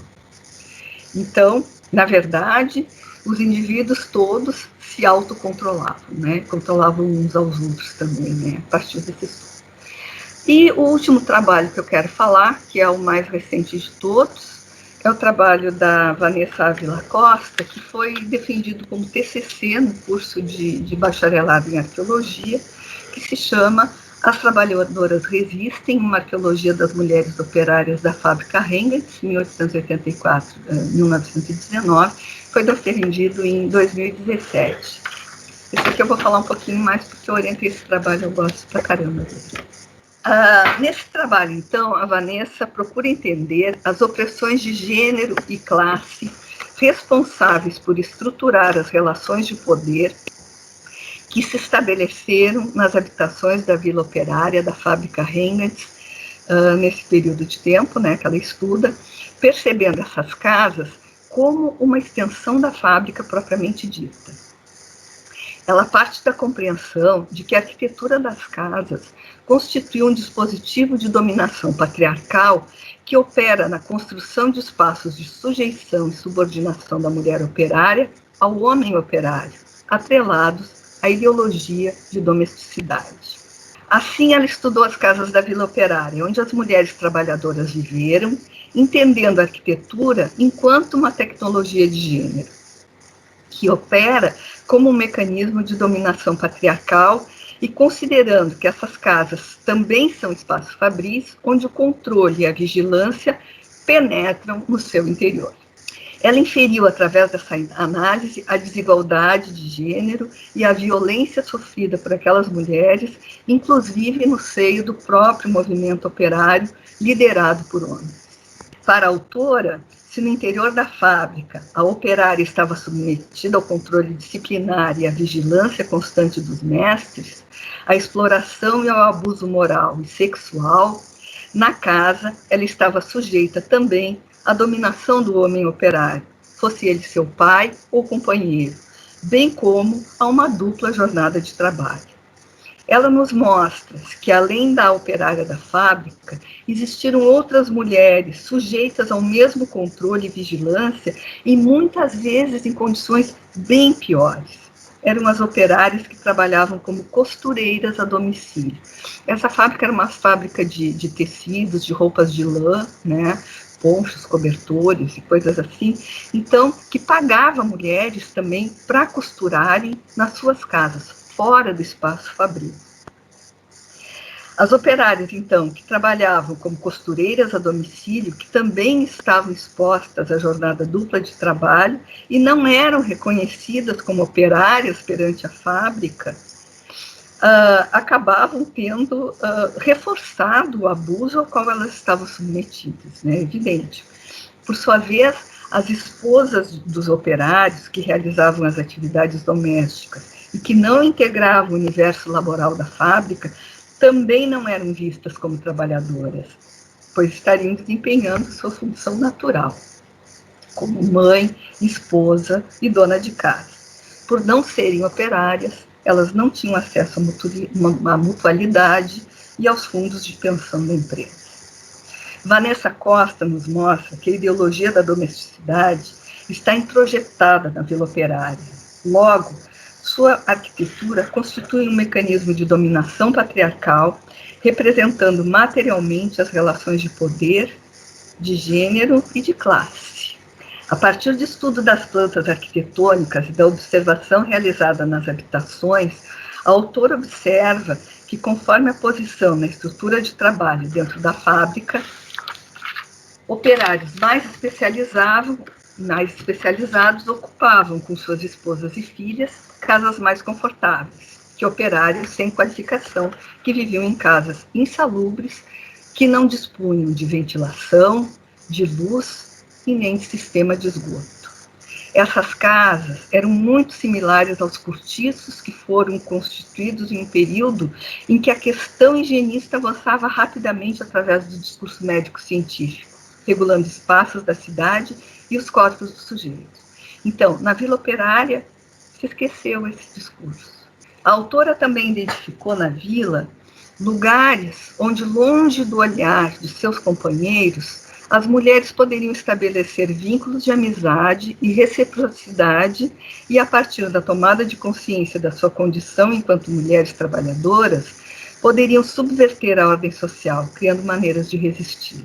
Então, na verdade, os indivíduos todos se autocontrolavam, né? Controlavam uns aos outros também, né? A partir desse estudo. E o último trabalho que eu quero falar, que é o mais recente de todos, É o trabalho da Vanessa Ávila Costa, que foi defendido como TCC no curso de bacharelado em arqueologia, que se chama As Trabalhadoras Resistem, uma arqueologia das mulheres operárias da fábrica Hengens, 1884-1919, foi defendido em 2017. Esse aqui eu vou falar um pouquinho mais, porque eu orientei esse trabalho, eu gosto pra caramba dele. Nesse trabalho, então, a Vanessa procura entender as opressões de gênero e classe responsáveis por estruturar as relações de poder que se estabeleceram nas habitações da Vila Operária da fábrica Hengens, nesse período de tempo, né, que ela estuda, percebendo essas casas como uma extensão da fábrica propriamente dita. Ela parte da compreensão de que a arquitetura das casas constitui um dispositivo de dominação patriarcal que opera na construção de espaços de sujeição e subordinação da mulher operária ao homem operário, atrelados à ideologia de domesticidade. Assim, ela estudou as casas da Vila Operária, onde as mulheres trabalhadoras viveram, entendendo a arquitetura enquanto uma tecnologia de gênero, que opera como um mecanismo de dominação patriarcal e considerando que essas casas também são espaços fabris, onde o controle e a vigilância penetram no seu interior. Ela inferiu, através dessa análise, a desigualdade de gênero e a violência sofrida por aquelas mulheres, inclusive no seio do próprio movimento operário liderado por homens. Para a autora, se no interior da fábrica a operária estava submetida ao controle disciplinar e à vigilância constante dos mestres, à exploração e ao abuso moral e sexual, na casa ela estava sujeita também à dominação do homem operário, fosse ele seu pai ou companheiro, bem como a uma dupla jornada de trabalho. Ela nos mostra que, além da operária da fábrica, existiram outras mulheres sujeitas ao mesmo controle e vigilância e muitas vezes em condições bem piores. Eram as operárias que trabalhavam como costureiras a domicílio. Essa fábrica era uma fábrica de tecidos, de roupas de lã, né? Ponchos, cobertores e coisas assim, então, que pagava mulheres também para costurarem nas suas casas, fora do espaço fabril. As operárias, então, que trabalhavam como costureiras a domicílio, que também estavam expostas à jornada dupla de trabalho e não eram reconhecidas como operárias perante a fábrica, acabavam tendo reforçado o abuso ao qual elas estavam submetidas, né? Evidente. Por sua vez, as esposas dos operários que realizavam as atividades domésticas e que não integravam o universo laboral da fábrica também não eram vistas como trabalhadoras, pois estariam desempenhando sua função natural, como mãe, esposa e dona de casa. Por não serem operárias, elas não tinham acesso à mutualidade e aos fundos de pensão da empresa. Vanessa Costa nos mostra que a ideologia da domesticidade está introjetada na Vila Operária. Logo, sua arquitetura constitui um mecanismo de dominação patriarcal, representando materialmente as relações de poder, de gênero e de classe. A partir do estudo das plantas arquitetônicas e da observação realizada nas habitações, a autora observa que, conforme a posição na estrutura de trabalho dentro da fábrica, operários mais especializados ocupavam com suas esposas e filhas casas mais confortáveis que operários sem qualificação que viviam em casas insalubres que não dispunham de ventilação, de luz e nem de sistema de esgoto. Essas casas eram muito similares aos cortiços que foram constituídos em um período em que a questão higienista avançava rapidamente através do discurso médico-científico, regulando espaços da cidade e os corpos dos sujeitos. Então, na Vila Operária, se esqueceu esse discurso. A autora também identificou na vila lugares onde, longe do olhar de seus companheiros, as mulheres poderiam estabelecer vínculos de amizade e reciprocidade e, a partir da tomada de consciência da sua condição enquanto mulheres trabalhadoras, poderiam subverter a ordem social, criando maneiras de resistir.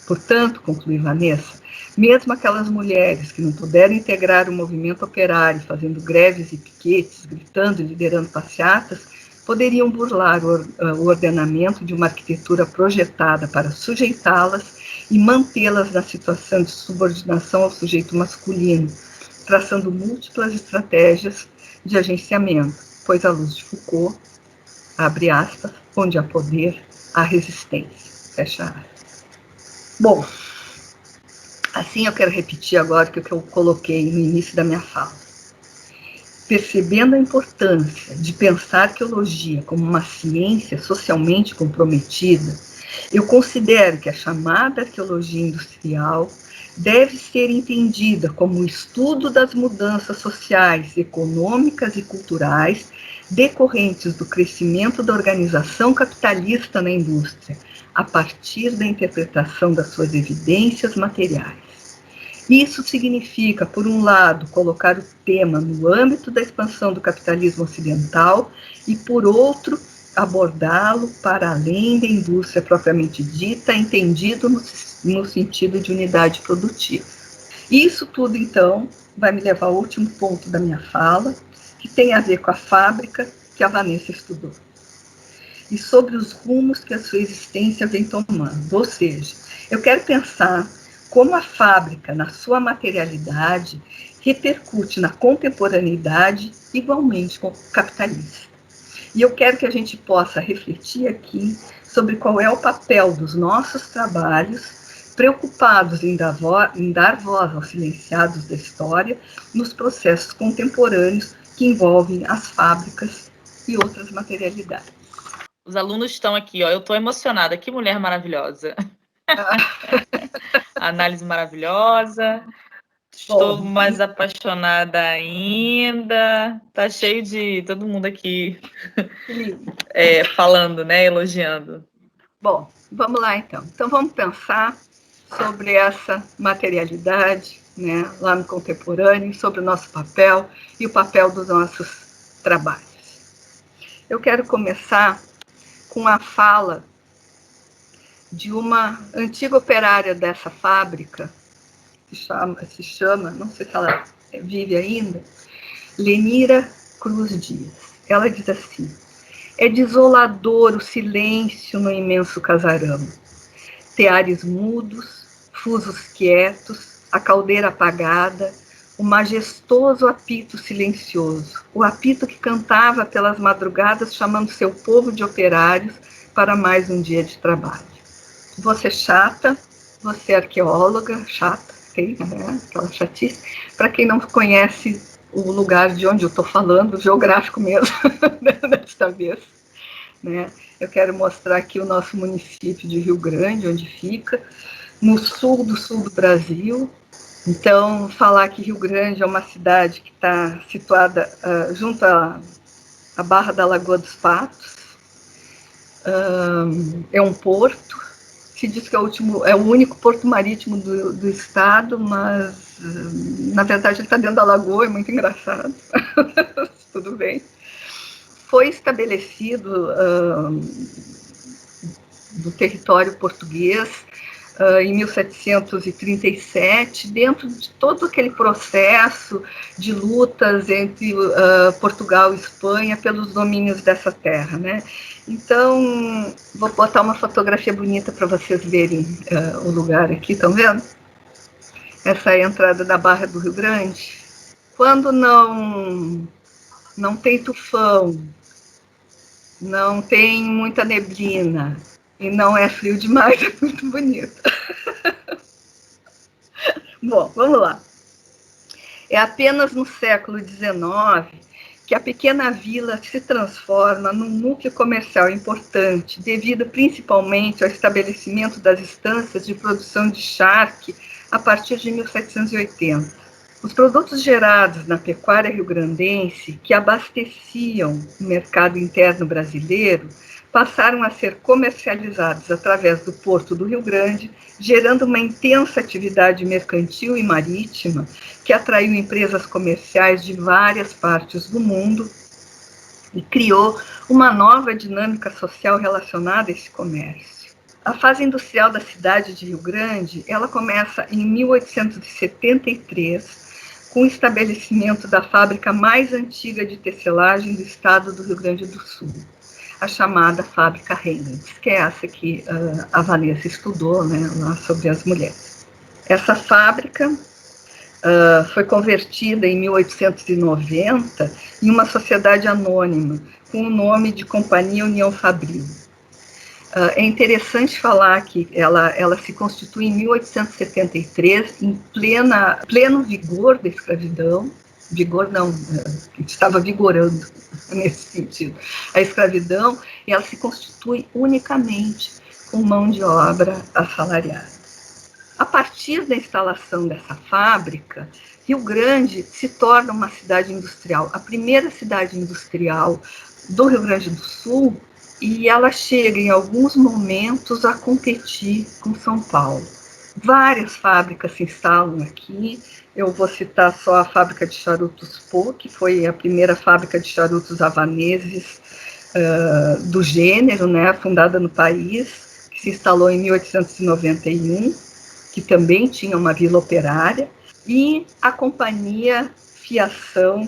Portanto, conclui Vanessa, mesmo aquelas mulheres que não puderam integrar o movimento operário, fazendo greves e piquetes, gritando e liderando passeatas, poderiam burlar o ordenamento de uma arquitetura projetada para sujeitá-las e mantê-las na situação de subordinação ao sujeito masculino, traçando múltiplas estratégias de agenciamento, pois, à luz de Foucault, abre aspas, onde há poder, há resistência, fecha aspas. Bom, assim eu quero repetir agora o que eu coloquei no início da minha fala. Percebendo a importância de pensar a arqueologia como uma ciência socialmente comprometida, eu considero que a chamada arqueologia industrial deve ser entendida como o estudo das mudanças sociais, econômicas e culturais decorrentes do crescimento da organização capitalista na indústria, a partir da interpretação das suas evidências materiais. Isso significa, por um lado, colocar o tema no âmbito da expansão do capitalismo ocidental e, por outro, abordá-lo para além da indústria propriamente dita, entendido no sentido de unidade produtiva. Isso tudo, então, vai me levar ao último ponto da minha fala, que tem a ver com a fábrica que a Vanessa estudou, e sobre os rumos que a sua existência vem tomando. Ou seja, eu quero pensar como a fábrica, na sua materialidade, repercute na contemporaneidade igualmente capitalista. E eu quero que a gente possa refletir aqui sobre qual é o papel dos nossos trabalhos, preocupados em dar voz aos silenciados da história, nos processos contemporâneos que envolvem as fábricas e outras materialidades. Os alunos estão aqui, ó. Eu estou emocionada. Que mulher maravilhosa. Análise maravilhosa. Estou mais apaixonada ainda. Tá cheio de todo mundo aqui falando, né? Elogiando. Bom, vamos lá então. Então vamos pensar sobre essa materialidade, né, lá no contemporâneo, sobre o nosso papel e o papel dos nossos trabalhos. Eu quero começar com a fala de uma antiga operária dessa fábrica, se chama, não sei se ela vive ainda, Lenira Cruz Dias. Ela diz assim: é desolador o silêncio no imenso casarão. Teares mudos, fusos quietos, a caldeira apagada, o majestoso apito silencioso, o apito que cantava pelas madrugadas chamando seu povo de operários para mais um dia de trabalho. Você chata, você arqueóloga, chata, tem, né? Aquela chatice. Para quem não conhece o lugar de onde eu estou falando, geográfico mesmo, desta vez, né? Eu quero mostrar aqui o nosso município de Rio Grande, onde fica, no sul do Brasil. Então, falar que Rio Grande é uma cidade que está situada junto à Barra da Lagoa dos Patos, é um porto, se diz que é o único porto marítimo do estado, mas, na verdade, ele está dentro da lagoa, é muito engraçado. Tudo bem. Foi estabelecido do território português em 1737, dentro de todo aquele processo de lutas entre Portugal e Espanha pelos domínios dessa terra, né? Então, vou botar uma fotografia bonita para vocês verem o lugar aqui, estão vendo? Essa é a entrada da Barra do Rio Grande. Quando não tem tufão, não tem muita neblina e não é frio demais, é muito bonito. Bom, vamos lá. É apenas no século XIX que a pequena vila se transforma num núcleo comercial importante, devido principalmente ao estabelecimento das estâncias de produção de charque a partir de 1780. Os produtos gerados na pecuária rio-grandense, que abasteciam o mercado interno brasileiro, passaram a ser comercializados através do Porto do Rio Grande, gerando uma intensa atividade mercantil e marítima que atraiu empresas comerciais de várias partes do mundo e criou uma nova dinâmica social relacionada a esse comércio. A fase industrial da cidade de Rio Grande, ela começa em 1873, com o estabelecimento da fábrica mais antiga de tecelagem do estado do Rio Grande do Sul, a chamada fábrica Reynolds, que é essa que a Vanessa estudou, né, lá sobre as mulheres. Essa fábrica foi convertida em 1890 em uma sociedade anônima, com o nome de Companhia União Fabril. É interessante falar que ela se constitui em 1873, em pleno vigor da escravidão. Vigor não, estava vigorando nesse sentido. A escravidão, e ela se constitui unicamente com mão de obra assalariada. A partir da instalação dessa fábrica, Rio Grande se torna uma cidade industrial, a primeira cidade industrial do Rio Grande do Sul, e ela chega em alguns momentos a competir com São Paulo. Várias fábricas se instalam aqui. Eu vou citar só a fábrica de charutos Pô, que foi a primeira fábrica de charutos havaneses do gênero, né, fundada no país, que se instalou em 1891, que também tinha uma vila operária, e a Companhia Fiação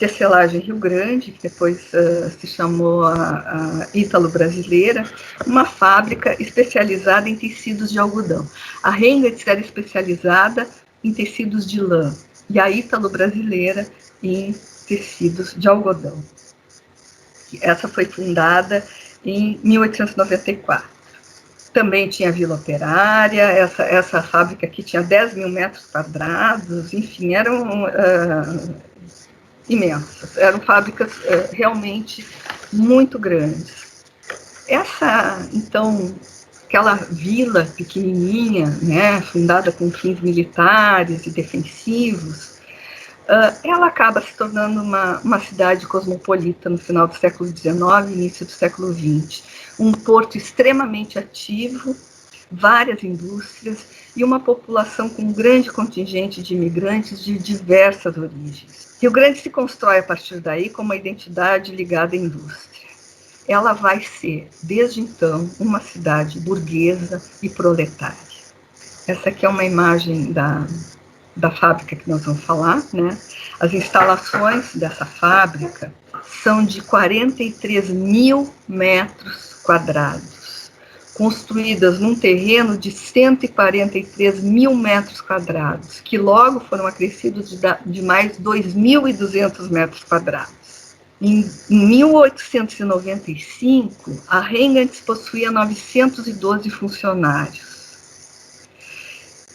Tecelagem Rio Grande, que depois se chamou a Ítalo-Brasileira, uma fábrica especializada em tecidos de algodão. A Reynolds era especializada em tecidos de lã e a Ítalo-Brasileira em tecidos de algodão. Essa foi fundada em 1894. Também tinha Vila Operária, essa fábrica aqui tinha 10 mil metros quadrados, enfim, eram imensas, eram fábricas realmente muito grandes. Então, aquela vila pequenininha, né, fundada com fins militares e defensivos, ela acaba se tornando uma cidade cosmopolita no final do século XIX e início do século XX. Um porto extremamente ativo, várias indústrias e uma população com um grande contingente de imigrantes de diversas origens. Rio Grande se constrói a partir daí como uma identidade ligada à indústria. Ela vai ser, desde então, uma cidade burguesa e proletária. Essa aqui é uma imagem da fábrica que nós vamos falar, né? As instalações dessa fábrica são de 43 mil metros quadrados, construídas num terreno de 143 mil metros quadrados, que logo foram acrescidos de mais 2.200 metros quadrados. Em 1895, a Reynolds possuía 912 funcionários.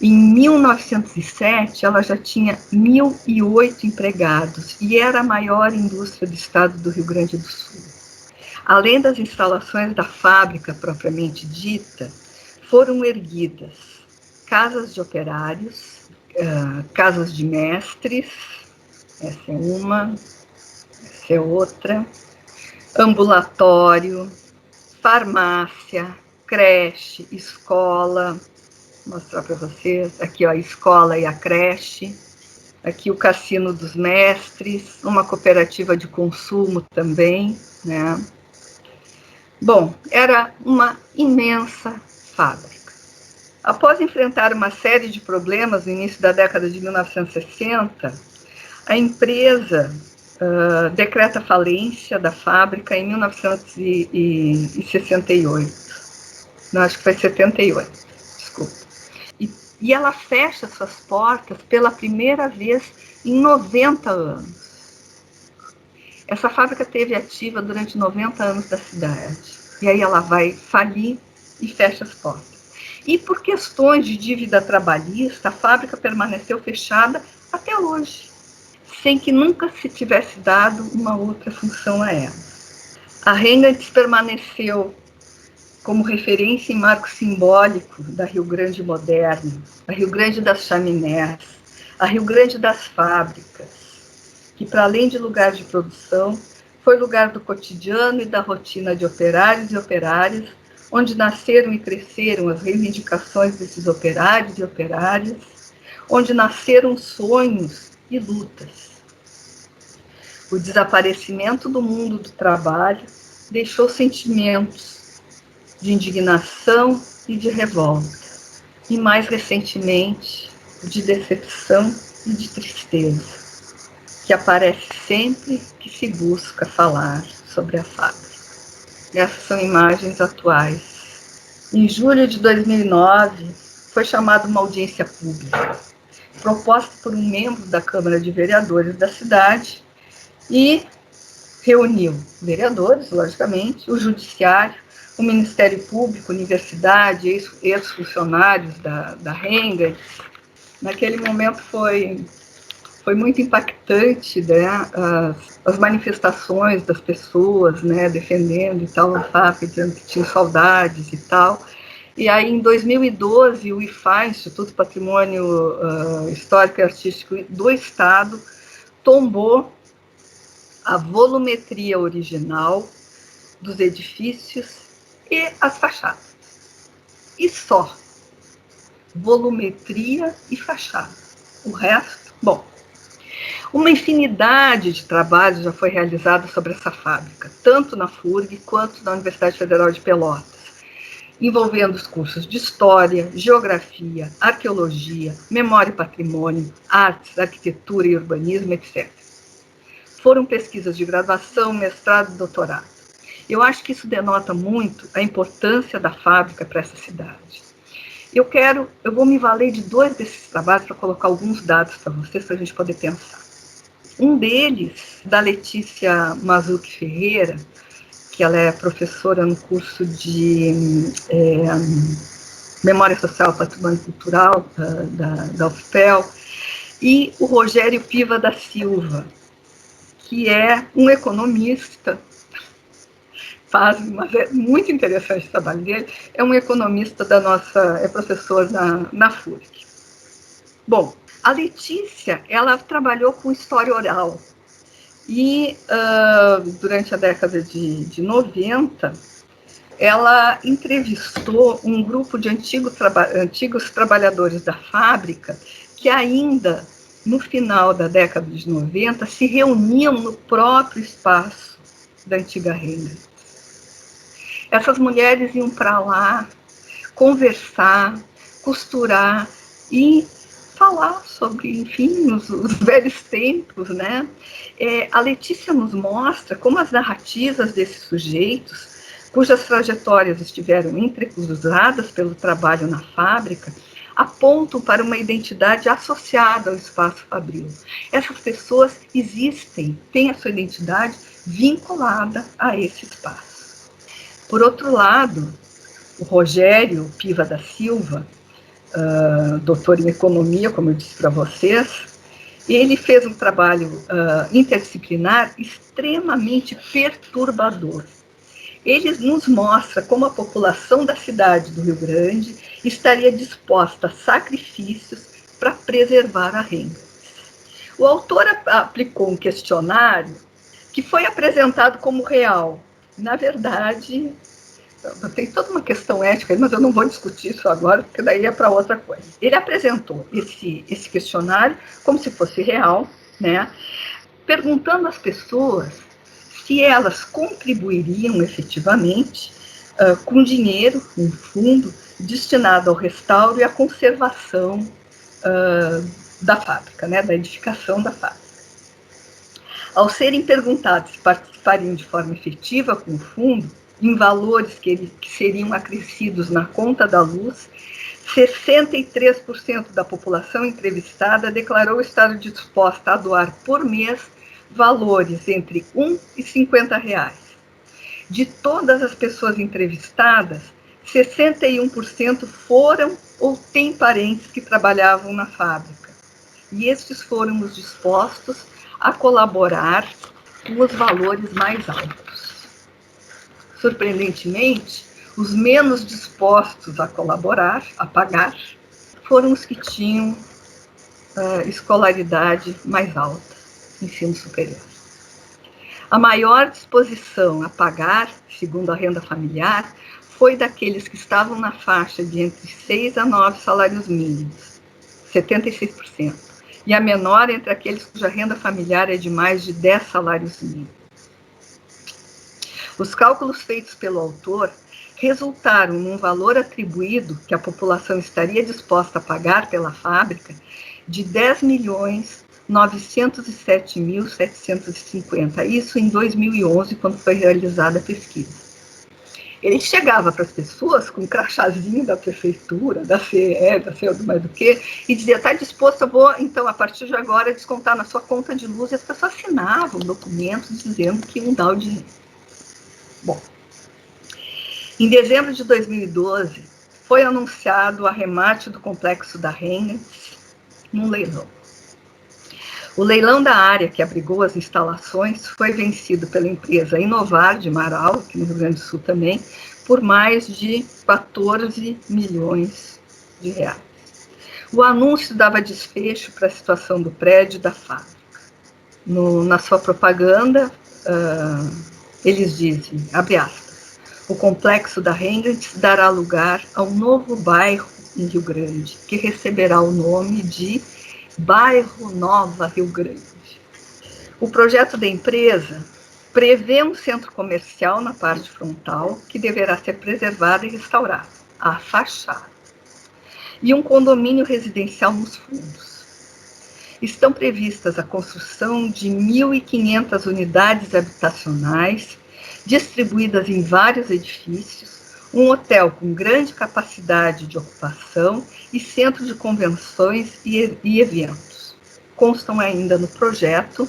Em 1907, ela já tinha 1.008 empregados e era a maior indústria do estado do Rio Grande do Sul. Além das instalações da fábrica propriamente dita, foram erguidas casas de operários, casas de mestres, essa é uma, essa é outra, ambulatório, farmácia, creche, escola. Vou mostrar para vocês, aqui ó, a escola e a creche, aqui o Cassino dos Mestres, uma cooperativa de consumo também, né? Bom, era uma imensa fábrica. Após enfrentar uma série de problemas no início da década de 1960, a empresa decreta a falência da fábrica em 1968. Não, acho que foi 78, desculpa. E ela fecha suas portas pela primeira vez em 90 anos. Essa fábrica esteve ativa durante 90 anos da cidade. E aí ela vai falir e fecha as portas. E por questões de dívida trabalhista, a fábrica permaneceu fechada até hoje, sem que nunca se tivesse dado uma outra função a ela. A Reynolds permaneceu como referência e marco simbólico da Rio Grande moderna, a Rio Grande das chaminés, a Rio Grande das fábricas, que, para além de lugar de produção, foi lugar do cotidiano e da rotina de operários e operárias, onde nasceram e cresceram as reivindicações desses operários e operárias, onde nasceram sonhos e lutas. O desaparecimento do mundo do trabalho deixou sentimentos de indignação e de revolta, e mais recentemente, de decepção e de tristeza, que aparece sempre que se busca falar sobre a fábrica. Essas são imagens atuais. Em julho de 2009, foi chamada uma audiência pública, proposta por um membro da Câmara de Vereadores da cidade, e reuniu vereadores, logicamente, o Judiciário, o Ministério Público, universidade, ex-funcionários da Renga. Naquele momento foi muito impactante, né, as manifestações das pessoas, né, defendendo e tal, a FAP, dizendo que tinham saudades e tal. E aí, em 2012, o IFA, Instituto Patrimônio Histórico e Artístico do Estado, tombou a volumetria original dos edifícios e as fachadas. E só. Volumetria e fachada. O resto, bom. Uma infinidade de trabalhos já foi realizada sobre essa fábrica, tanto na FURG quanto na Universidade Federal de Pelotas, envolvendo os cursos de História, Geografia, Arqueologia, Memória e Patrimônio, Artes, Arquitetura e Urbanismo, etc. Foram pesquisas de graduação, mestrado e doutorado. Eu acho que isso denota muito a importância da fábrica para essa cidade. Eu vou me valer de 2 desses trabalhos para colocar alguns dados para vocês, para a gente poder pensar. Um deles, da Letícia Mazucchi Ferreira, que ela é professora no curso de Memória Social e Patrimônio Cultural da UFPEL, e o Rogério Piva da Silva, que é um economista, mas é muito interessante o trabalho dele, é um economista é professor na FURG. Bom, a Letícia, ela trabalhou com história oral e durante a década de 90, ela entrevistou um grupo de antigos trabalhadores da fábrica que ainda, no final da década de 90, se reuniam no próprio espaço da antiga Renga. Essas mulheres iam para lá conversar, costurar e falar sobre, enfim, os velhos tempos, né? A Letícia nos mostra como as narrativas desses sujeitos, cujas trajetórias estiveram entrecruzadas pelo trabalho na fábrica, apontam para uma identidade associada ao espaço fabril. Essas pessoas existem, têm a sua identidade vinculada a esse espaço. Por outro lado, o Rogério Piva da Silva, doutor em economia, como eu disse para vocês, ele fez um trabalho interdisciplinar extremamente perturbador. Ele nos mostra como a população da cidade do Rio Grande estaria disposta a sacrifícios para preservar a Renga. O autor aplicou um questionário que foi apresentado como real. Na verdade, tem toda uma questão ética, mas eu não vou discutir isso agora, porque daí é para outra coisa. Ele apresentou esse questionário como se fosse real, né, perguntando às pessoas se elas contribuiriam efetivamente com dinheiro, um fundo destinado ao restauro e à conservação da fábrica, né, da edificação da fábrica. Ao serem perguntados se participariam de forma efetiva com o fundo, em valores que seriam acrescidos na conta da luz, 63% da população entrevistada declarou estar disposta a doar por mês valores entre R$ 1 e R$ 50. De todas as pessoas entrevistadas, 61% foram ou têm parentes que trabalhavam na fábrica. E estes foram os dispostos a colaborar com os valores mais altos. Surpreendentemente, os menos dispostos a colaborar, a pagar, foram os que tinham escolaridade mais alta, ensino superior. A maior disposição a pagar, segundo a renda familiar, foi daqueles que estavam na faixa de entre 6 a 9 salários mínimos, 76%, e a menor entre aqueles cuja renda familiar é de mais de 10 salários mínimos. Os cálculos feitos pelo autor resultaram num valor atribuído que a população estaria disposta a pagar pela fábrica de 10.907.750. Isso em 2011, quando foi realizada a pesquisa. Ele chegava para as pessoas com um crachazinho da prefeitura, da CE, da sei mais do que, e dizia, está disposto, eu vou, então, a partir de agora, descontar na sua conta de luz. E as pessoas assinavam documentos dizendo que iam dar o dinheiro. Bom, em dezembro de 2012, foi anunciado o arremate do complexo da Hengens num leilão. O leilão da área que abrigou as instalações foi vencido pela empresa Inovar de Marau, aqui no Rio Grande do Sul também, por mais de 14 milhões de reais. O anúncio dava desfecho para a situação do prédio e da fábrica. Na sua propaganda, eles dizem, abre aspas, o complexo da Hengens dará lugar a um novo bairro em Rio Grande, que receberá o nome de Bairro Nova Rio Grande. O projeto da empresa prevê um centro comercial na parte frontal, que deverá ser preservado e restaurado, a fachada, e um condomínio residencial nos fundos. Estão previstas a construção de 1.500 unidades habitacionais, distribuídas em vários edifícios, um hotel com grande capacidade de ocupação e centro de convenções e eventos. Constam ainda no projeto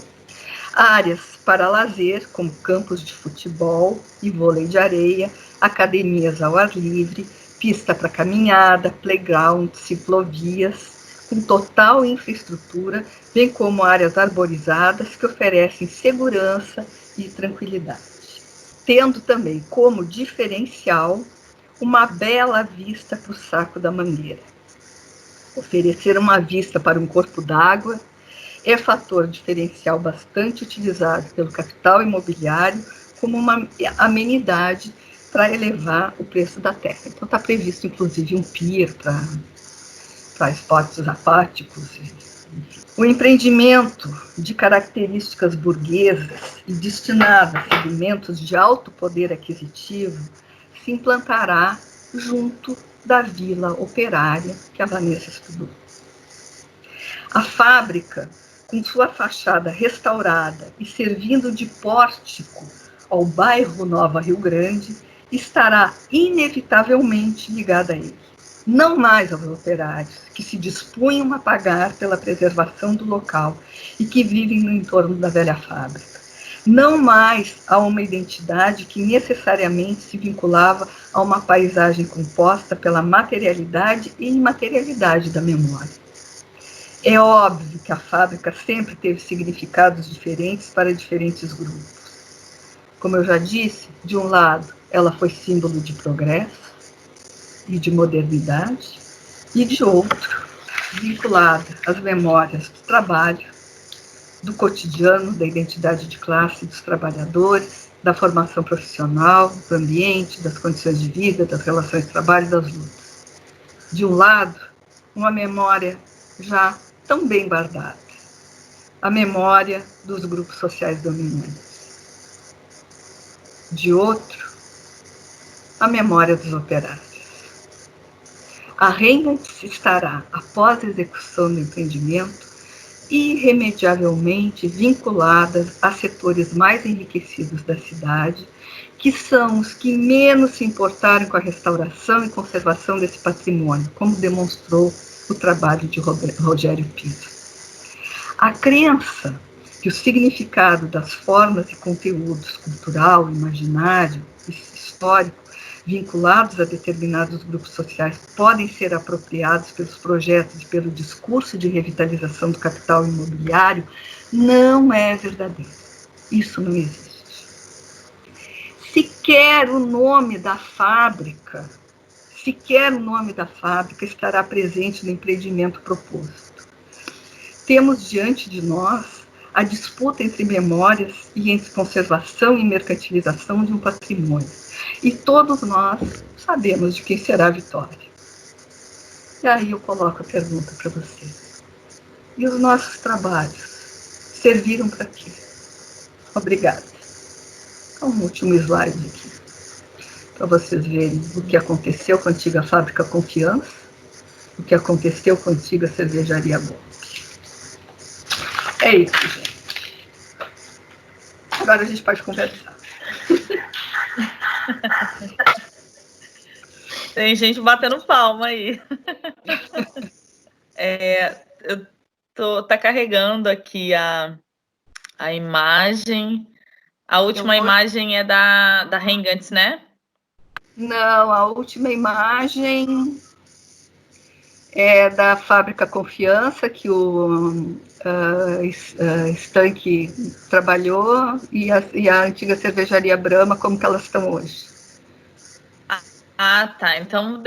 áreas para lazer, como campos de futebol e vôlei de areia, academias ao ar livre, pista para caminhada, playground, ciclovias, com total infraestrutura, bem como áreas arborizadas que oferecem segurança e tranquilidade. Tendo também como diferencial uma bela vista para o Saco da Mangueira. Oferecer uma vista para um corpo d'água é fator diferencial bastante utilizado pelo capital imobiliário como uma amenidade para elevar o preço da terra. Então está previsto, inclusive, um pier para esportes aquáticos. O empreendimento de características burguesas e destinado a segmentos de alto poder aquisitivo se implantará junto da Vila Operária, que a Vanessa estudou. A fábrica, com sua fachada restaurada e servindo de pórtico ao bairro Nova Rio Grande, estará inevitavelmente ligada a ele. Não mais aos operários, que se dispunham a pagar pela preservação do local e que vivem no entorno da velha fábrica. Não mais a uma identidade que necessariamente se vinculava a uma paisagem composta pela materialidade e imaterialidade da memória. É óbvio que a fábrica sempre teve significados diferentes para diferentes grupos. Como eu já disse, de um lado, ela foi símbolo de progresso e de modernidade, e de outro, vinculada às memórias do trabalho, do cotidiano, da identidade de classe dos trabalhadores, da formação profissional, do ambiente, das condições de vida, das relações de trabalho e das lutas. De um lado, uma memória já tão bem guardada, a memória dos grupos sociais dominantes. De outro, a memória dos operários. A Hengens estará, após a execução do empreendimento, irremediavelmente vinculada a setores mais enriquecidos da cidade, que são os que menos se importaram com a restauração e conservação desse patrimônio, como demonstrou o trabalho de Rogério Pires. A crença que o significado das formas e conteúdos cultural, imaginário e histórico vinculados a determinados grupos sociais podem ser apropriados pelos projetos e pelo discurso de revitalização do capital imobiliário não é verdadeiro. Isso não existe. Sequer o nome da fábrica estará presente no empreendimento proposto. Temos diante de nós a disputa entre memórias e entre conservação e mercantilização de um patrimônio. E todos nós sabemos de quem será a vitória. E aí eu coloco a pergunta para vocês. E os nossos trabalhos serviram para quê? Obrigada. Um último slide aqui. para vocês verem o que aconteceu com a antiga Fábrica Confiança, o que aconteceu com a antiga Cervejaria Boa. É isso, gente. Agora a gente pode conversar. Tem gente batendo palma aí. Tá carregando aqui a imagem. A última imagem é da Hengantz, né? Não, a última imagem é da Fábrica Confiança, que o Stank trabalhou, e a antiga Cervejaria Brahma, como que elas estão hoje. Ah, tá. Então,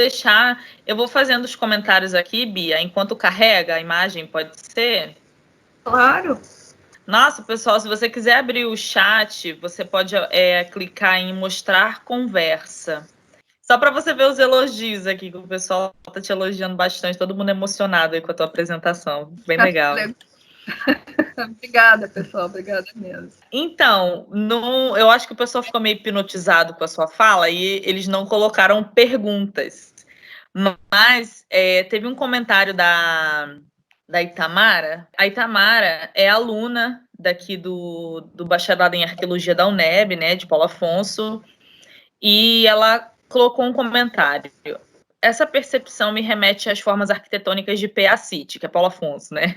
eu vou fazendo os comentários aqui, Bia, enquanto carrega a imagem, pode ser? Claro. Nossa, pessoal, se você quiser abrir o chat, você pode clicar em mostrar conversa. Só para você ver os elogios aqui, que o pessoal está te elogiando bastante, todo mundo emocionado aí com a tua apresentação. Bem legal. Obrigada, pessoal, obrigada mesmo. Então, eu acho que o pessoal ficou meio hipnotizado com a sua fala e eles não colocaram perguntas. Mas teve um comentário da Itamara. A Itamara é aluna daqui do bacharelado em arqueologia da UNEB, né, de Paulo Afonso, e ela colocou um comentário. Essa percepção me remete às formas arquitetônicas de PA City, que é Paulo Afonso, né?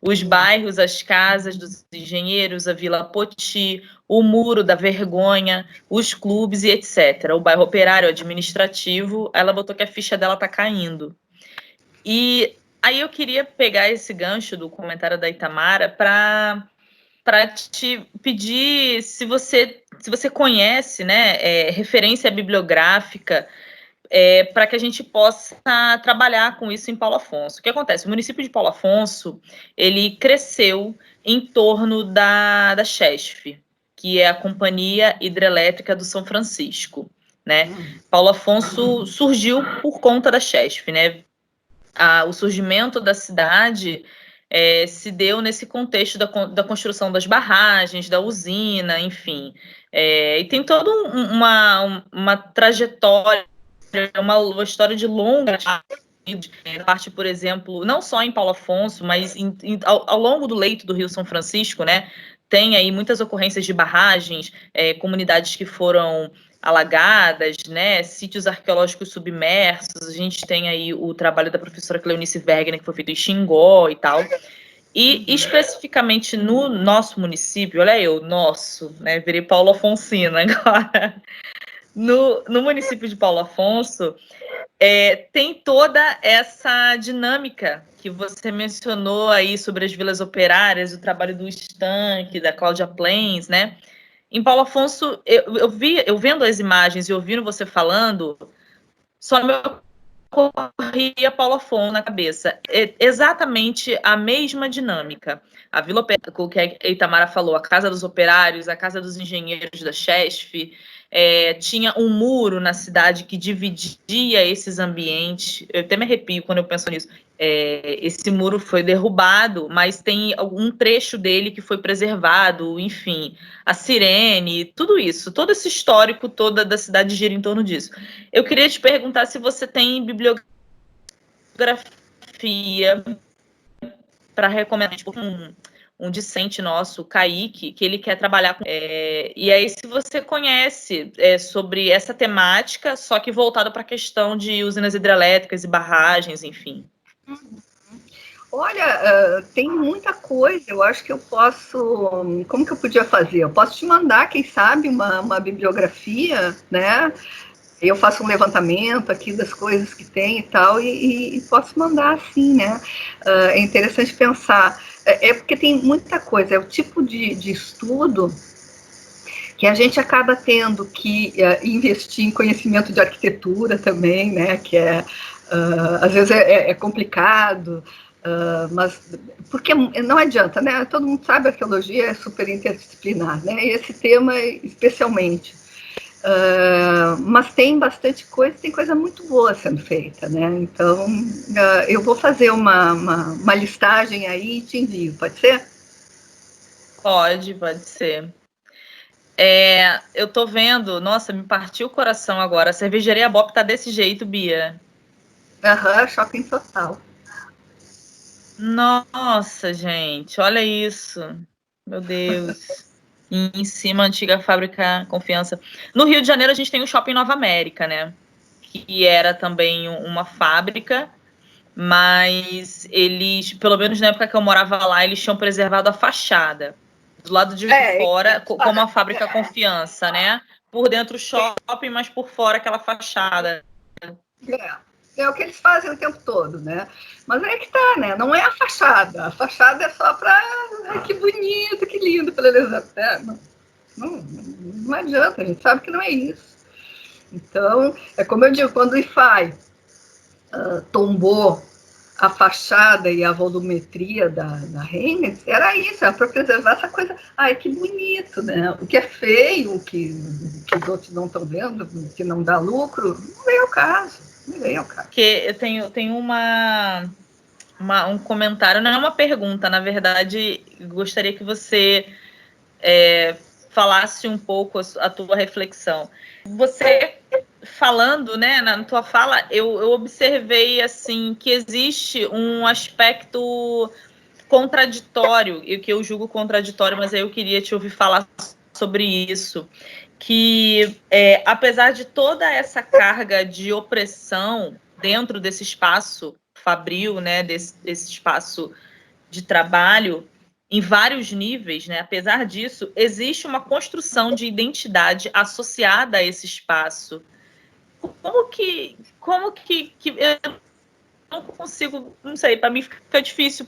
Os bairros, as casas dos engenheiros, a Vila Poti, o Muro da Vergonha, os clubes e etc. O bairro operário administrativo, ela botou que a ficha dela tá caindo. E aí eu queria pegar esse gancho do comentário da Itamara para te pedir se você conhece, né, referência bibliográfica, para que a gente possa trabalhar com isso em Paulo Afonso. O que acontece? O município de Paulo Afonso, ele cresceu em torno da CHESF, que é a Companhia Hidrelétrica do São Francisco, né? Paulo Afonso surgiu por conta da CHESF, né? O surgimento da cidade se deu nesse contexto da construção das barragens, da usina, enfim. E tem toda uma trajetória, uma história de longa parte, por exemplo, não só em Paulo Afonso, mas ao longo do leito do Rio São Francisco, né? Tem aí muitas ocorrências de barragens, comunidades que foram alagadas, né, sítios arqueológicos submersos. A gente tem aí o trabalho da professora Cleonice Wegener, que foi feito em Xingó e tal. E especificamente no nosso município, olha né, virei Paulo Afonsina agora. No município de Paulo Afonso, tem toda essa dinâmica que você mencionou aí sobre as vilas operárias, o trabalho do Stank, da Cláudia Plains, né? Em Paulo Afonso, eu vendo as imagens e ouvindo você falando, só me ocorria Paulo Afonso na cabeça. É exatamente a mesma dinâmica. A Vila Operária, que a Itamara falou, a Casa dos Operários, a Casa dos Engenheiros da CHESF, tinha um muro na cidade que dividia esses ambientes. Eu até me arrepio quando eu penso nisso. Esse muro foi derrubado, mas tem algum trecho dele que foi preservado, enfim, a sirene, tudo isso, todo esse histórico toda da cidade gira em torno disso. Eu queria te perguntar se você tem bibliografia para recomendar, tipo, um discente nosso, Kaique, que ele quer trabalhar com. E aí, se você conhece sobre essa temática, só que voltado para a questão de usinas hidrelétricas e barragens, enfim. Olha, tem muita coisa. Eu acho que eu posso. Como que eu podia fazer? Eu posso te mandar, quem sabe, uma bibliografia, né? Eu faço um levantamento aqui das coisas que tem e tal, e posso mandar assim, né? É interessante pensar. Porque tem muita coisa, é o tipo de estudo que a gente acaba tendo que investir em conhecimento de arquitetura também, né? Que às vezes é complicado. Mas porque não adianta, né? Todo mundo sabe que a arqueologia é super interdisciplinar, né? E esse tema especialmente. Mas tem bastante coisa, tem coisa muito boa sendo feita, né? Então, eu vou fazer uma listagem aí e te envio, pode ser? Pode ser. Eu tô vendo, nossa, me partiu o coração agora. A cervejaria Bop tá desse jeito, Bia. Aham, shopping total. Nossa, gente, olha isso. Meu Deus. E em cima, a antiga fábrica Confiança. No Rio de Janeiro, a gente tem o Shopping Nova América, né? Que era também uma fábrica, mas eles, pelo menos na época que eu morava lá, eles tinham preservado a fachada. Do lado de fora, como a fábrica Confiança, né? Por dentro o shopping, mas por fora aquela fachada. É o que eles fazem o tempo todo, né? Mas é que tá, né? Não é a fachada. A fachada é só para. Ai, que bonito, que lindo para eles até. Não adianta, a gente sabe que não é isso. Então, é como eu digo, quando o IFAI tombou a fachada e a volumetria da Rennes, era isso, era para preservar essa coisa. Ai, que bonito, né? O que é feio, que os outros não estão vendo, que não dá lucro, não vem ao caso. Não vem ao caso. Porque eu tenho um comentário, não é uma pergunta, na verdade, gostaria que você falasse um pouco a tua reflexão. Você falando, né, na tua fala, eu observei assim que existe um aspecto contraditório, e que eu julgo contraditório, mas aí eu queria te ouvir falar sobre isso, que apesar de toda essa carga de opressão dentro desse espaço fabril, né, desse espaço de trabalho, em vários níveis, né? Apesar disso, existe uma construção de identidade associada a esse espaço. Que eu não consigo, não sei, para mim fica difícil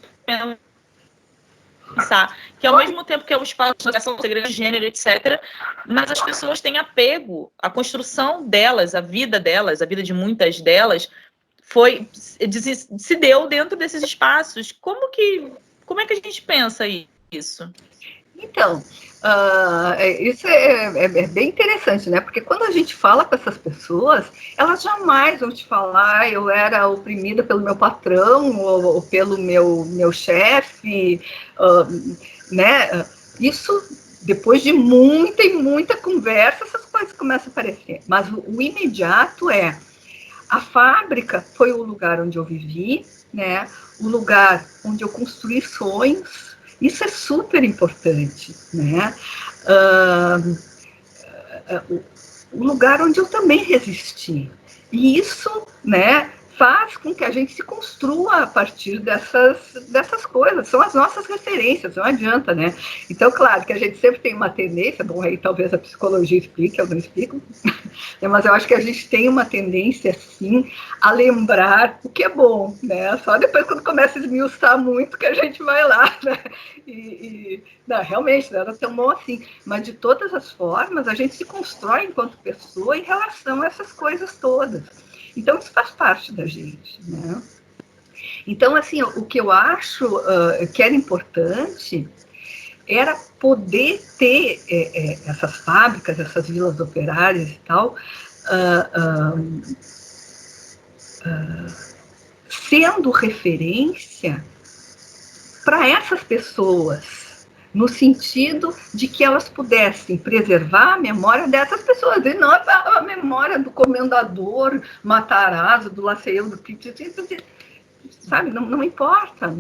pensar que ao mesmo tempo que é um espaço de segregação de gênero, etc., mas as pessoas têm apego, a construção delas, a vida de muitas delas, se deu dentro desses espaços. Como é que a gente pensa isso? Então, isso é bem interessante, né? Porque quando a gente fala com essas pessoas, elas jamais vão te falar eu era oprimida pelo meu patrão ou pelo meu chefe, né? Isso, depois de muita e muita conversa, essas coisas começam a aparecer. Mas o imediato é a fábrica foi o lugar onde eu vivi, né? O lugar onde eu construí sonhos. Isso é super importante, né? O lugar onde eu também resisti. E isso, né, faz com que a gente se construa a partir dessas coisas, são as nossas referências, não adianta, né? Então, claro que a gente sempre tem uma tendência, bom, aí talvez a psicologia explique, eu não explico, mas eu acho que a gente tem uma tendência, sim, a lembrar o que é bom, né? Só depois, quando começa a esmiuçar muito, que a gente vai lá, né? Não, realmente, não era tão bom assim. Mas, de todas as formas, a gente se constrói enquanto pessoa em relação a essas coisas todas. Então, isso faz parte da gente, né? Então, assim, o que eu acho que era importante era poder ter essas fábricas, essas vilas operárias e tal, sendo referência para essas pessoas, no sentido de que elas pudessem preservar a memória dessas pessoas, e não a memória do comendador Matarazzo, do Laceio, do sabe, não importa,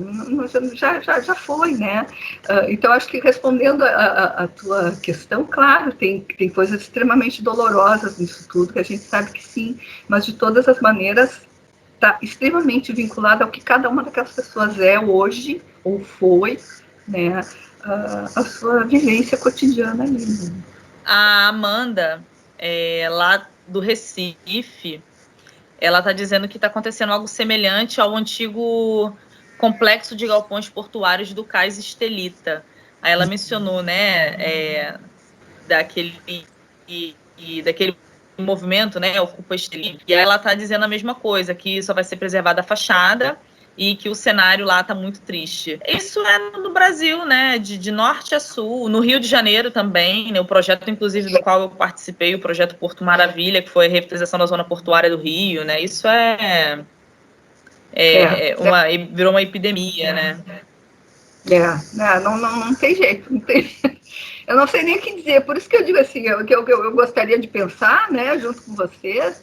já foi, né? Então, acho que respondendo a tua questão, claro, tem coisas extremamente dolorosas nisso tudo, que a gente sabe que sim, mas de todas as maneiras está extremamente vinculado ao que cada uma daquelas pessoas é hoje, ou foi, né? A sua vivência cotidiana ali. Né? A Amanda, lá do Recife, ela está dizendo que está acontecendo algo semelhante ao antigo complexo de galpões portuários do Cais Estelita. Aí ela mencionou, né, daquele movimento, né, Ocupa Estelita. E aí ela está dizendo a mesma coisa, que só vai ser preservada a fachada e que o cenário lá está muito triste. Isso é no Brasil, né, de norte a sul, no Rio de Janeiro também, né, o projeto, inclusive, do qual eu participei, o projeto Porto Maravilha, que foi a revitalização da zona portuária do Rio, né, isso virou uma epidemia, né. Não tem jeito, não tem jeito. Eu não sei nem o que dizer, por isso que eu digo assim, eu gostaria de pensar, né, junto com vocês,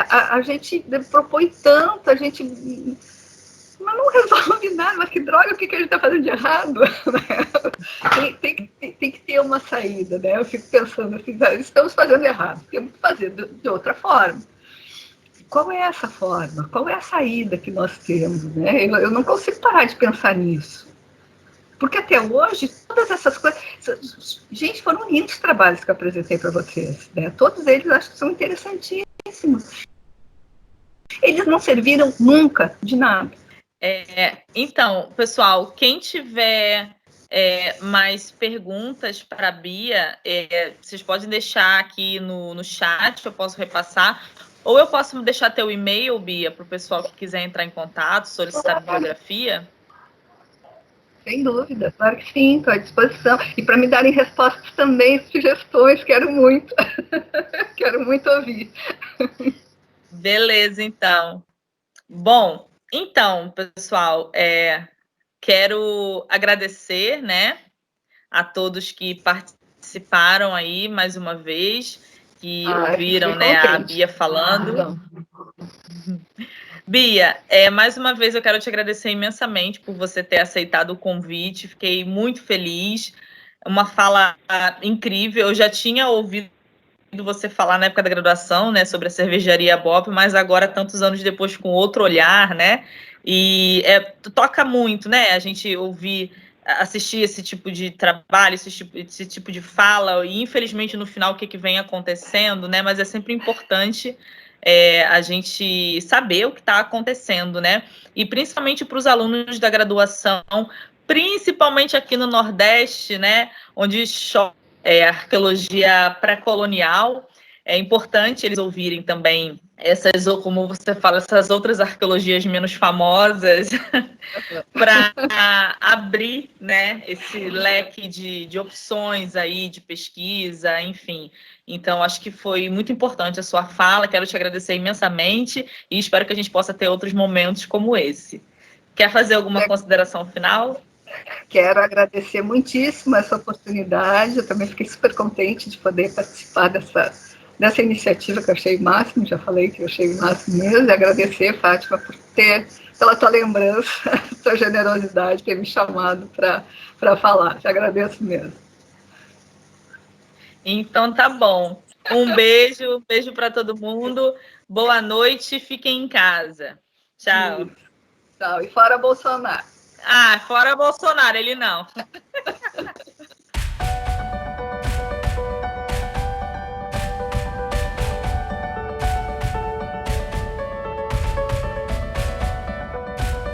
a gente propõe tanto, a gente mas não resolve nada, mas que droga, o que a gente está fazendo de errado? Tem que ter uma saída, né? Eu fico pensando assim, estamos fazendo errado, temos que fazer de outra forma. Qual é essa forma? Qual é a saída que nós temos? Né? Eu não consigo parar de pensar nisso. Porque até hoje, todas essas coisas... Gente, foram lindos trabalhos que eu apresentei para vocês. Né? Todos eles acho que são interessantíssimos. Eles não serviram nunca de nada. Então, pessoal, quem tiver mais perguntas para a Bia, vocês podem deixar aqui no chat, eu posso repassar. Ou eu posso deixar teu e-mail, Bia, para o pessoal que quiser entrar em contato, solicitar bibliografia? Sem dúvida, claro que sim, estou à disposição. E para me darem respostas também, sugestões, quero muito. Quero muito ouvir. Beleza, então. Bom, então, pessoal, quero agradecer, né, a todos que participaram aí mais uma vez, que ouviram, né, a Bia falando. Bia, mais uma vez eu quero te agradecer imensamente por você ter aceitado o convite, fiquei muito feliz, uma fala incrível, eu já tinha ouvido você falar na época da graduação, né, sobre a cervejaria Bop, mas agora, tantos anos depois, com outro olhar, né, e toca muito, né, a gente assistir esse tipo de trabalho, esse tipo de fala, e infelizmente no final o que vem acontecendo, né, mas é sempre importante a gente saber o que está acontecendo, né, e principalmente para os alunos da graduação, principalmente aqui no Nordeste, né, onde arqueologia pré-colonial, é importante eles ouvirem também essas, ou como você fala, essas outras arqueologias menos famosas, para abrir, né, esse leque de opções aí, de pesquisa, enfim. Então, acho que foi muito importante a sua fala, quero te agradecer imensamente e espero que a gente possa ter outros momentos como esse. Quer fazer alguma consideração final? Quero agradecer muitíssimo essa oportunidade, eu também fiquei super contente de poder participar dessa iniciativa que eu achei o máximo, já falei que eu achei o máximo mesmo, e agradecer, Fátima, pela tua lembrança, tua generosidade, ter me chamado para falar, te agradeço mesmo. Então tá bom. Um beijo para todo mundo, boa noite, fiquem em casa. Tchau. Isso. Tchau. E fora Bolsonaro. Fora Bolsonaro, ele não.